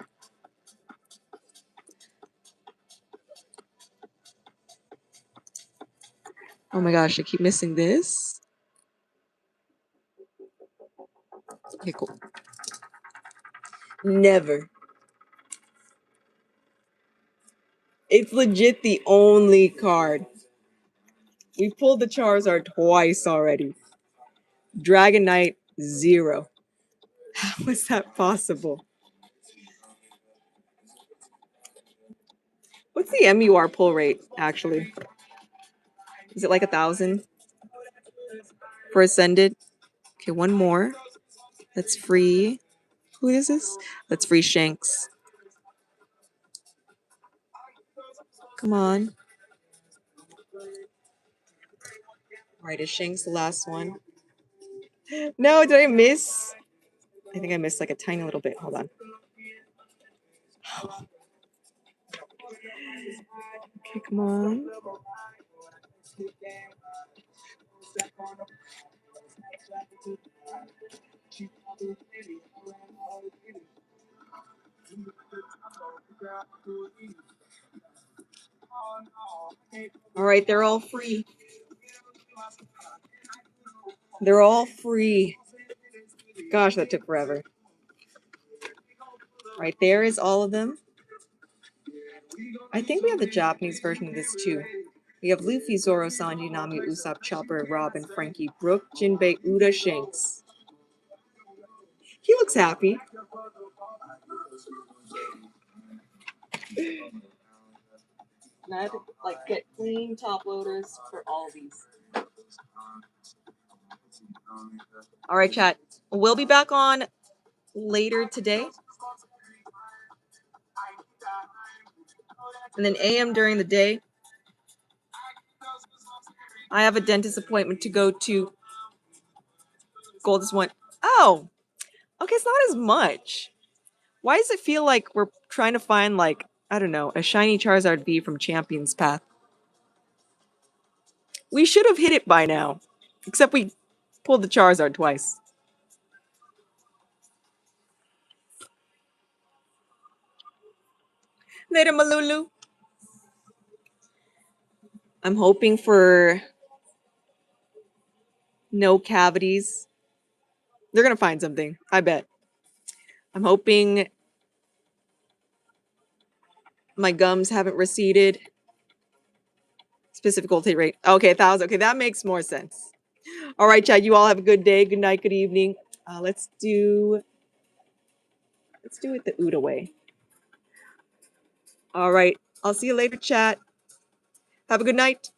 Oh my gosh, I keep missing this. Okay, cool. Never. It's legit the only card. We pulled the Charizard twice already. Dragonite, 0. How is that possible? What's the MUR pull rate, actually? Is it like 1,000? For Ascended? Okay, one more. That's free. Who is this? That's free Shanks. Come on. Alright, is Shanks the last one? No, did I miss? I think I missed like a tiny little bit. Hold on. Okay, come on. Alright, they're all free. They're all free. Gosh, that took forever. Right there is all of them. I think we have the Japanese version of this too. We have Luffy, Zoro, Sanji, Nami, Usopp, Chopper, Robin, Frankie, Brook, Jinbei, Uda, Shanks. He looks happy. And I have to like get clean top loaders for all these. All right, chat. We'll be back on later today. And then AM during the day. I have a dentist appointment to go to. Gold is one. Oh, okay, it's not as much. Why does it feel like we're trying to find, like, I don't know, a shiny Charizard V from Champion's Path? We should have hit it by now. Except we pulled the Charizard twice. Later, Malulu. I'm hoping for no cavities. They're going to find something, I bet. I'm hoping my gums haven't receded. Specific voltage rate. Okay, 1,000. Okay, that makes more sense. All right, chat. You all have a good day. Good night. Good evening. Let's do it the Uda way. All right. I'll see you later, chat. Have a good night.